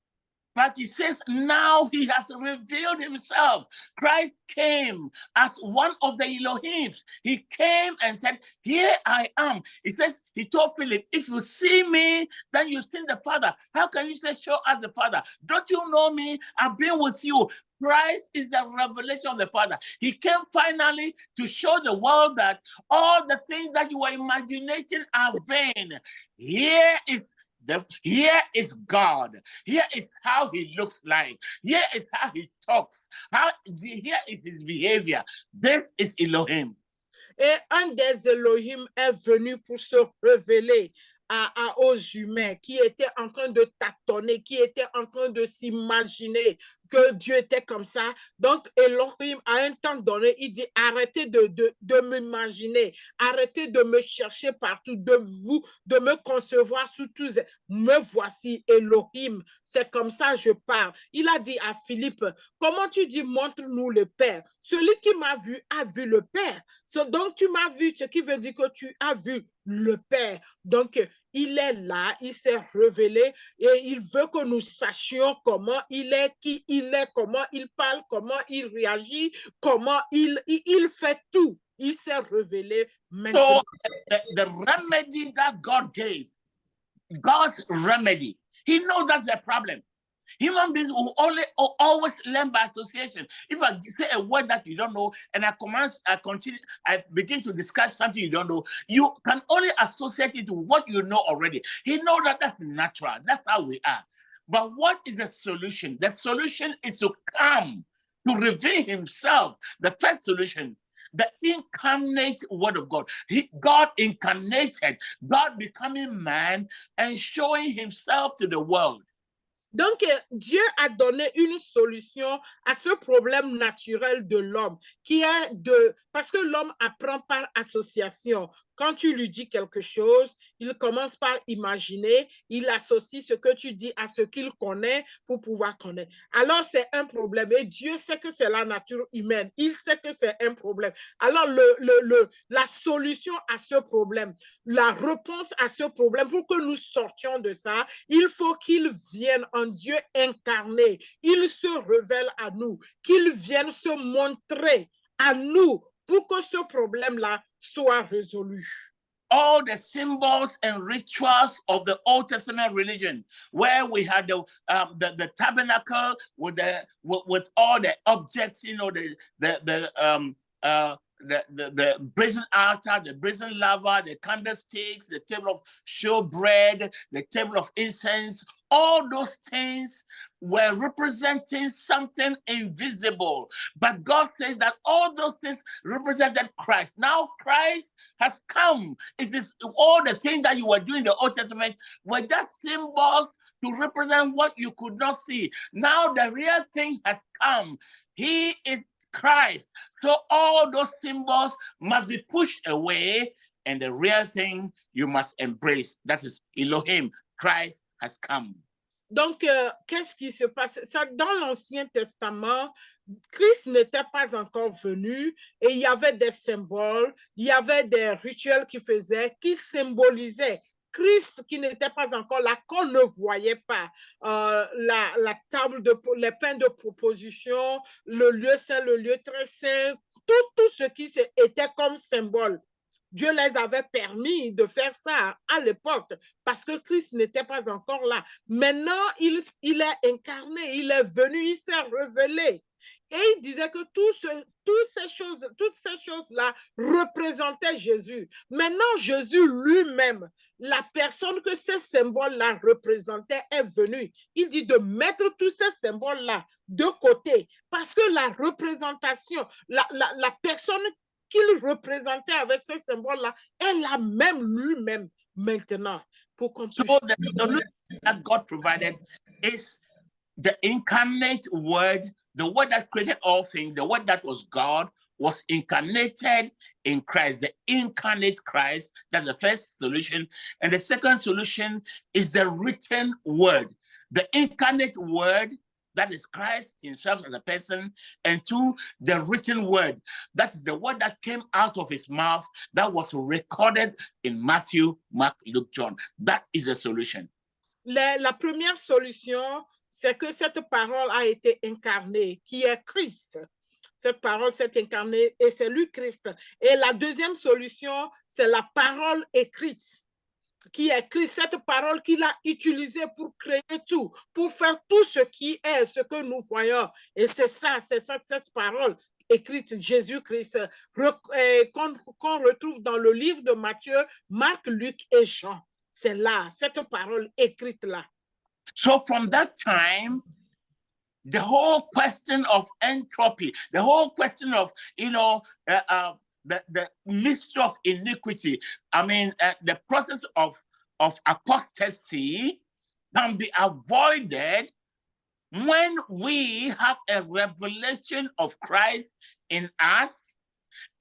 But he says now he has revealed himself. Christ came as one of the Elohims. He came and said, here I am. He says, he told Philip, if you see me, then you've seen the Father. How can you say, show us the Father? Don't you know me? I've been with you. Christ is the revelation of the Father. He came finally to show the world that all the things that your imagination are vain. Here is God. Here is how he looks like. Here is how he talks. Here is his behavior. This is Elohim. Et un des Elohim est venu pour se révéler aux humains qui étaient en train de tâtonner, qui étaient en train de s'imaginer que Dieu était comme ça. Donc, Elohim, à un temps donné, il dit, arrêtez de m'imaginer, arrêtez de me chercher partout, de me concevoir sous tous. Me voici, Elohim. C'est comme ça je parle. Il a dit à Philippe, comment tu dis, montre-nous le Père. Celui qui m'a vu a vu le Père. Donc, tu m'as vu, ce qui veut dire que tu as vu le Père. Donc, il est là, il s'est révélé et il veut que nous sachions comment il est, qui il est, comment il parle, comment il réagit, comment il fait tout. Il s'est révélé maintenant. So the remedy that God gave, God's remedy, he knows that's the problem. Human beings will always learn by association. If I say a word that you don't know, and I begin to describe something you don't know, you can only associate it to what you know already. He knows that that's natural. That's how we are. But what is the solution? The solution is to come, to reveal himself. The first solution, the incarnate word of God. God incarnated, God becoming man and showing himself to the world. Donc, Dieu a donné une solution à ce problème naturel de l'homme, qui est parce que l'homme apprend par association. Quand tu lui dis quelque chose, il commence par imaginer, il associe ce que tu dis à ce qu'il connaît pour pouvoir connaître. Alors, c'est un problème. Et Dieu sait que c'est la nature humaine. Il sait que c'est un problème. Alors, la solution à ce problème, la réponse à ce problème, pour que nous sortions de ça, il faut qu'il vienne en Dieu incarné. Il se révèle à nous, qu'il vienne se montrer à nous pour que ce problème-là soit résolu. all the symbols and rituals of the Old Testament religion, where we had the tabernacle with all the objects, you know, the brazen altar, the brazen laver, the candlesticks, the table of showbread, the table of incense, all those things were representing something invisible. But God says that all those things represented Christ. Now Christ has come. It is all the things that you were doing in the Old Testament were just symbols to represent what you could not see. Now the real thing has come. He is Christ. So all those symbols must be pushed away, and the real thing you must embrace. That is Elohim. Christ has come. Donc, qu'est-ce qui se passe? Ça, dans l'Ancien Testament, Christ n'était pas encore venu et il y avait des symboles, il y avait des rituels qui symbolisaient Christ qui n'était pas encore là, qu'on ne voyait pas. La table, les pains de proposition, le lieu saint, le lieu très saint, tout ce qui était comme symbole. Dieu les avait permis de faire ça à l'époque parce que Christ n'était pas encore là. Maintenant, il est incarné, il est venu, il s'est révélé. Et il disait que toutes ces choses-là représentaient Jésus. Maintenant, Jésus lui-même, la personne que ces symboles-là représentaient, est venu. Il dit de mettre tous ces symboles-là de côté parce que la représentation, la personne qu'il représentait avec ces symboles-là est la même lui-même maintenant. Pour qu'on puisse... So the solution that God provided is the incarnate word, the word that created all things, the word that was God, was incarnated in Christ, the incarnate Christ. That's the first solution. And the second solution is the written word. The incarnate word, that is Christ himself as a person, and two, the written word. That is the word that came out of his mouth that was recorded in Matthew, Mark, Luke, John. That is the solution. La première solution, c'est que cette parole a été incarnée, qui est Christ. Cette parole s'est incarnée et c'est lui Christ. Et la deuxième solution, c'est la parole écrite, qui est Christ, cette parole qu'il a utilisée pour créer tout, pour faire tout ce qui est, ce que nous voyons. Et c'est ça, cette parole écrite, Jésus-Christ, qu'on retrouve dans le livre de Matthieu, Marc, Luc et Jean. C'est là, cette parole écrite là. So from that time, the whole question of entropy, the whole question of, the mystery of iniquity, the process of apostasy can be avoided when we have a revelation of Christ in us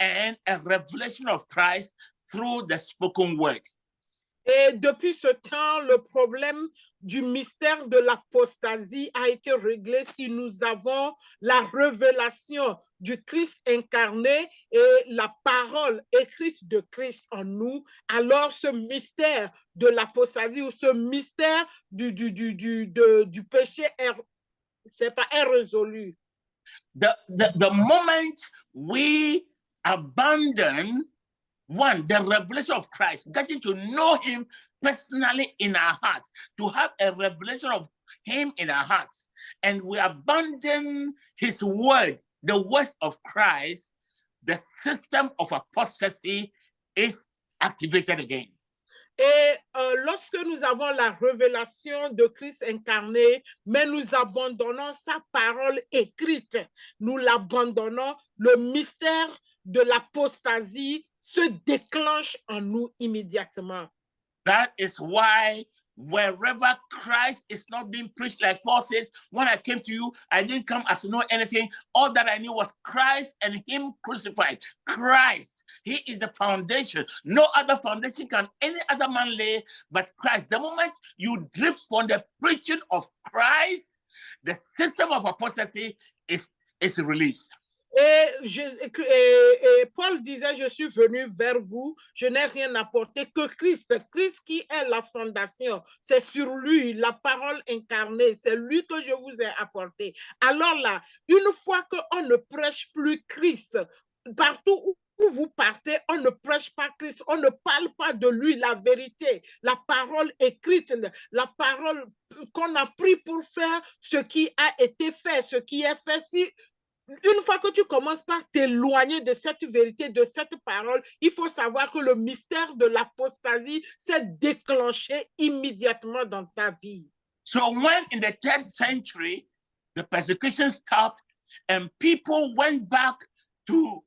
and a revelation of Christ through the spoken word. Et depuis ce temps, le problème du mystère de l'apostasie a été réglé si nous avons la révélation du Christ incarné et la parole écrite de Christ en nous. Alors ce mystère de l'apostasie ou ce mystère du péché est résolu. The moment we abandon the revelation of Christ, getting to know him personally in our hearts, to have a revelation of him in our hearts, and we abandon his word, the words of Christ, the system of apostasy is activated again. Et lorsque nous avons la révélation de Christ incarné, mais nous abandonnons sa parole écrite, nous l'abandonnons, le mystère de l'apostasie se déclenche en nous immédiatement. That is why wherever Christ is not being preached, like Paul says, when I came to you, I didn't come as to know anything. All that I knew was Christ and him crucified. Christ, he is the foundation. No other foundation can any other man lay but Christ. The moment you drift from the preaching of Christ, the system of apostasy is released. Et Paul disait, je suis venu vers vous, je n'ai rien apporté que Christ qui est la fondation. C'est sur lui, la parole incarnée, c'est lui que je vous ai apporté. Alors là, une fois qu'on ne prêche plus Christ, partout où vous partez, on ne prêche pas Christ, on ne parle pas de lui, la vérité, la parole écrite, la parole qu'on a pris pour faire ce qui a été fait, ce qui est fait. Si une fois que tu commences par t'éloigner de cette vérité, de cette parole, il faut savoir que le mystère de l'apostasie s'est déclenché immédiatement dans ta vie. So when in the 3rd century, the persecution stopped and people went back to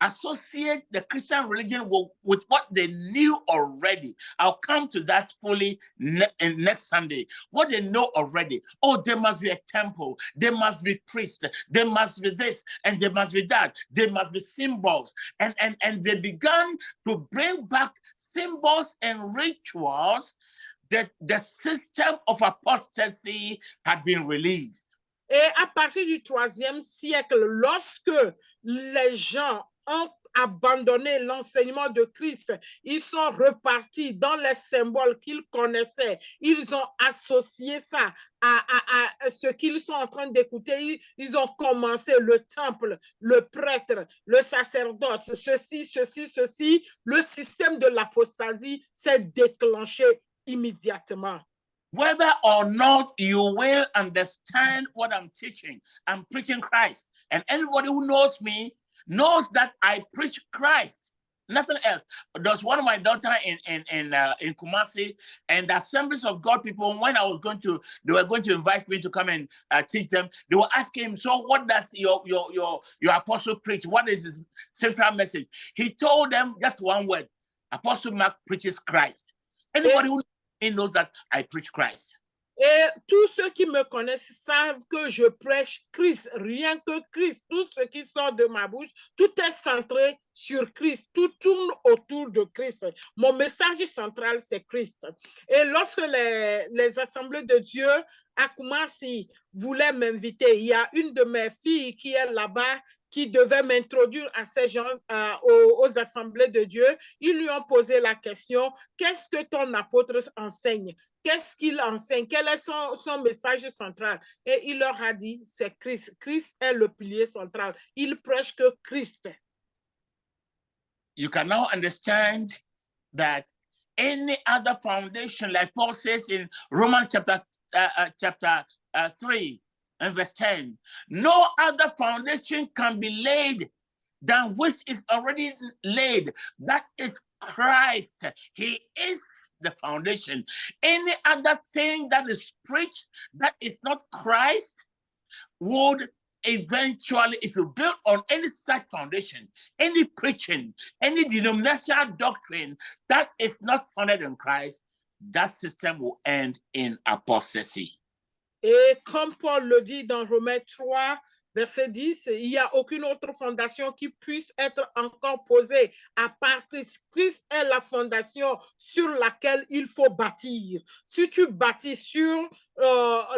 associate the Christian religion with what they knew already. I'll come to that fully next Sunday. What they know already. Oh, there must be a temple. There must be priests. There must be this and there must be that. There must be symbols. And they began to bring back symbols and rituals that the system of apostasy had been released. Et à partir du 3e siècle, lorsque les gens ont abandonné l'enseignement de Christ, ils sont repartis dans les symboles qu'ils connaissaient. Ils ont associé ça à ce qu'ils sont en train d'écouter. Ils ont commencé le temple, le prêtre, le sacerdoce, ceci. Le système de l'apostasie s'est déclenché immédiatement. Whether or not you will understand what I'm teaching, I'm preaching Christ. And anybody who knows me knows that I preach Christ, nothing else. There's one of my daughter in Kumasi, and the Assemblies of God people, when I was they were going to invite me to come and teach them. They were asking him, so what does your apostle preach? What is his central message? He told them just one word: Apostle Mark preaches Christ. Anybody who knows that I preach Christ. Et tous ceux qui me connaissent savent que je prêche Christ, rien que Christ. Tout ce qui sort de ma bouche, tout est centré sur Christ. Tout tourne autour de Christ. Mon message central, c'est Christ. Et lorsque les assemblées de Dieu à Kumasi voulaient m'inviter, il y a une de mes filles qui est là-bas, qui devait m'introduire à ces gens, aux assemblées de Dieu. Ils lui ont posé la question: qu'est-ce que ton apôtre enseigne? Qu'est-ce qu'il enseigne? Quel est son message central? Et il leur a dit: c'est Christ. Christ est le pilier central. Il prêche que Christ. You can now understand that any other foundation, like Paul says in Romans chapter 3 and verse 10, no other foundation can be laid than which is already laid. That is Christ. He is the foundation. Any other thing that is preached that is not Christ would eventually, if you build on any such foundation, any preaching, any denominational doctrine that is not founded in Christ, that system will end in apostasy. Et comme Paul le dit dans Romains 3, verset 10, il n'y a aucune autre fondation qui puisse être encore posée à part Christ. Christ est la fondation sur laquelle il faut bâtir. Si tu bâtis sur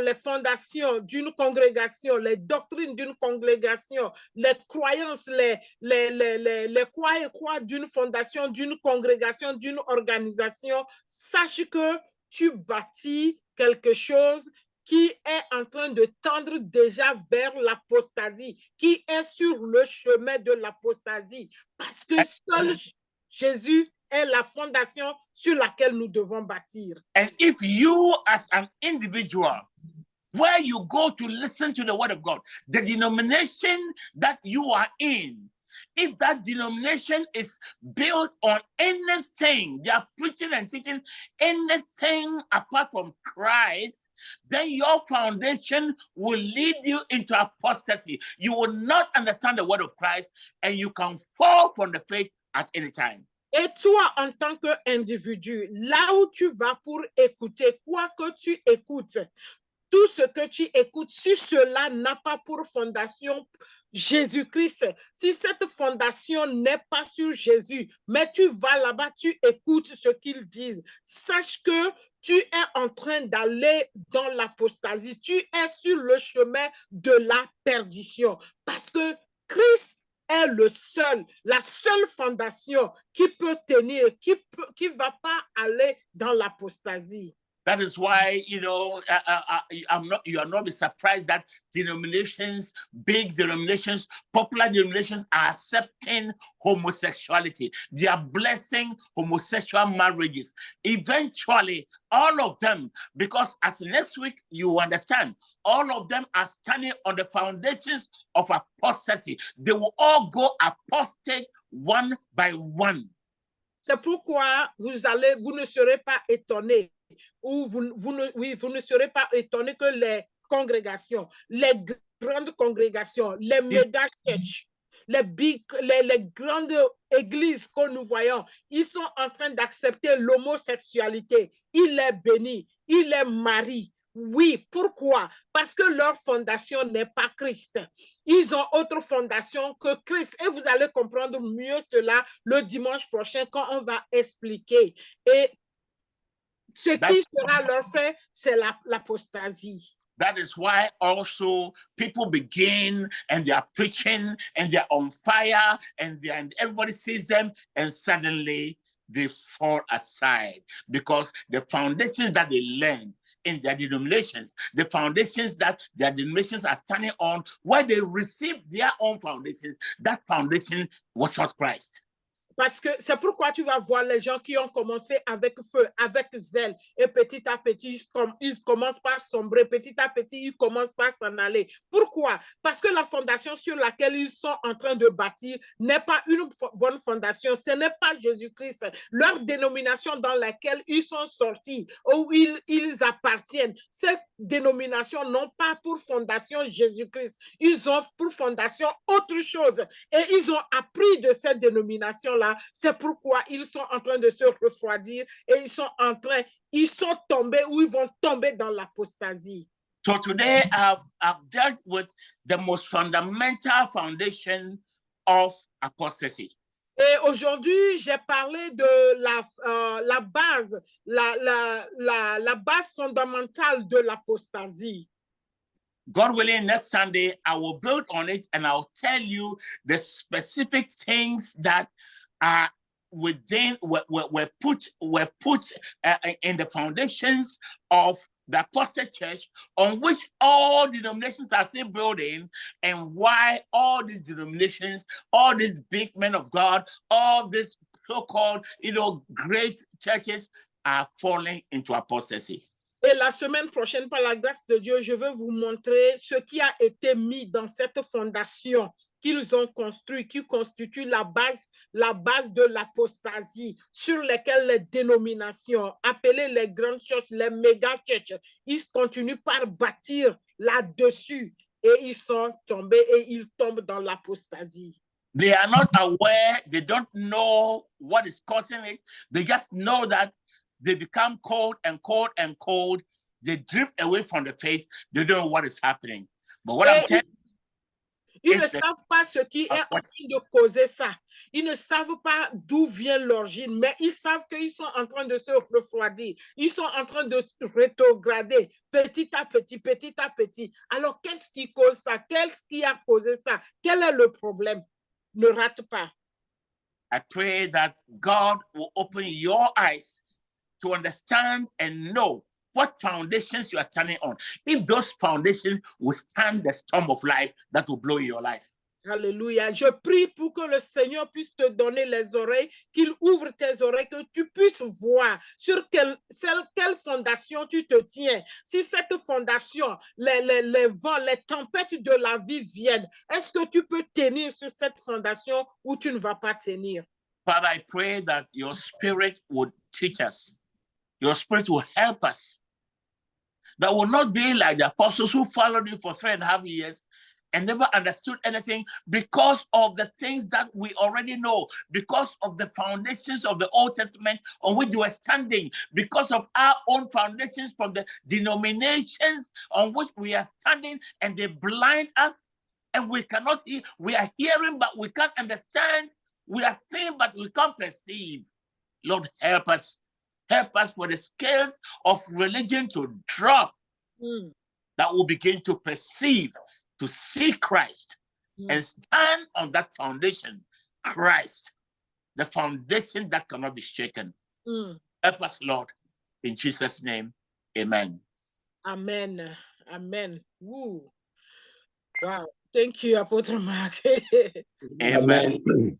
les fondations d'une congrégation, les doctrines d'une congrégation, les croyances, les croix d'une fondation, d'une congrégation, d'une organisation, sache que tu bâtis quelque chose qui est en train de tendre déjà vers l'apostasie, qui est sur le chemin de l'apostasie, parce que seul Jésus est la fondation sur laquelle nous devons bâtir. And if you as an individual, where you go to listen to the word of God, the denomination that you are in, if that denomination is built on anything, they are preaching and teaching anything apart from Christ, then your foundation will lead you into apostasy. You will not understand the word of Christ and you can fall from the faith at any time. Et toi, en tant qu'individu, là où tu vas pour écouter, quoi que tu écoutes, tout ce que tu écoutes, si cela n'a pas pour fondation Jésus-Christ, si cette fondation n'est pas sur Jésus, mais tu vas là-bas, tu écoutes ce qu'ils disent, sache que tu es en train d'aller dans l'apostasie, tu es sur le chemin de la perdition, parce que Christ est la seule fondation qui peut tenir, qui va pas aller dans l'apostasie. That is why, you are not be surprised that denominations, big denominations, popular denominations are accepting homosexuality. They are blessing homosexual marriages. Eventually, all of them, because as next week you understand, all of them are standing on the foundations of apostasy. They will all go apostate one by one. C'est pourquoi vous ne serez pas étonnés, ou vous ne serez pas étonnés que les congrégations, les grandes congrégations, les méga church, les grandes églises que nous voyons, ils sont en train d'accepter l'homosexualité. Il est béni, il est mari. Oui, pourquoi? Parce que leur fondation n'est pas Christ. Ils ont autre fondation que Christ. Et vous allez comprendre mieux cela le dimanche prochain quand on va expliquer. Et ce qui sera leur fait, c'est l'apostasie. That is why also people begin and they are preaching and they are on fire and everybody sees them and suddenly they fall aside because the foundations that they learned in their denominations, the foundations that their denominations are standing on, where they received their own foundations, that foundation was not Christ. Parce que c'est pourquoi tu vas voir les gens qui ont commencé avec feu, avec zèle, et petit à petit, ils commencent par sombrer, petit à petit, ils commencent par s'en aller. Pourquoi? Parce que la fondation sur laquelle ils sont en train de bâtir n'est pas une bonne fondation, ce n'est pas Jésus-Christ. Leur dénomination dans laquelle ils sont sortis, où ils appartiennent, ces dénominations n'ont pas pour fondation Jésus-Christ. Ils ont pour fondation autre chose. Et ils ont appris de cette dénomination-là. C'est pourquoi ils sont en train de se refroidir et ils sont tombés ou ils vont tomber dans l'apostasie. So today I've dealt with the most fundamental foundation of apostasy. Et aujourd'hui, j'ai parlé de la base fondamentale de l'apostasie. God willing, next Sunday, I will build on it and I'll tell you the specific things that are within, were put in the foundations of the apostate church on which all denominations are still building, and why all these denominations, all these big men of God, all these so-called, great churches are falling into apostasy. Et la semaine prochaine, par la grâce de Dieu, je vais vous montrer ce qui a été mis dans cette fondation qu'ils ont construit, qui constitue la base de l'apostasie, sur lesquelles les dénominations, appelées les grandes churches, les méga churches, ils continuent par bâtir là-dessus et ils sont tombés et ils tombent dans l'apostasie. They are not aware, they don't know what is causing it, they just know that they become cold and cold and cold. They drift away from the faith. They don't know what is happening. But what I'm telling you, ils ne savent pas ce qui est en train de causer ça. Ils ne savent pas d'où vient l'origine, mais ils savent qu'ils sont en train de se refroidir. Ils sont en train de se rétrograder petit à petit, petit à petit. Alors, qu'est-ce qui cause ça? Qu'est-ce qui a causé ça? Quel est le problème? Ne rate pas. I pray that God will open your eyes to understand and know what foundations you are standing on. If those foundations will stand the storm of life that will blow your life. Alléluia. Je prie pour que le Seigneur puisse te donner les oreilles, qu'il ouvre tes oreilles, que tu puisses voir sur quelle fondation tu te tiens. Si cette fondation, les vents, les tempêtes de la vie viennent, est-ce que tu peux tenir sur cette fondation ou tu ne vas pas tenir? Father, I pray that your spirit would teach us. Your spirit will help us. That will not be like the apostles who followed you for 3.5 years and never understood anything because of the things that we already know, because of the foundations of the Old Testament on which you are standing, because of our own foundations from the denominations on which we are standing, and they blind us and we cannot hear. We are hearing, but we can't understand. We are seeing, but we can't perceive. Lord, help us. Help us for the scales of religion to drop, that will begin to perceive, to see Christ, and stand on that foundation, Christ, the foundation that cannot be shaken. Help us, Lord, in Jesus' name. Amen. Amen. Amen. Woo. Wow. Thank you, Apostle Mark. Amen. Amen.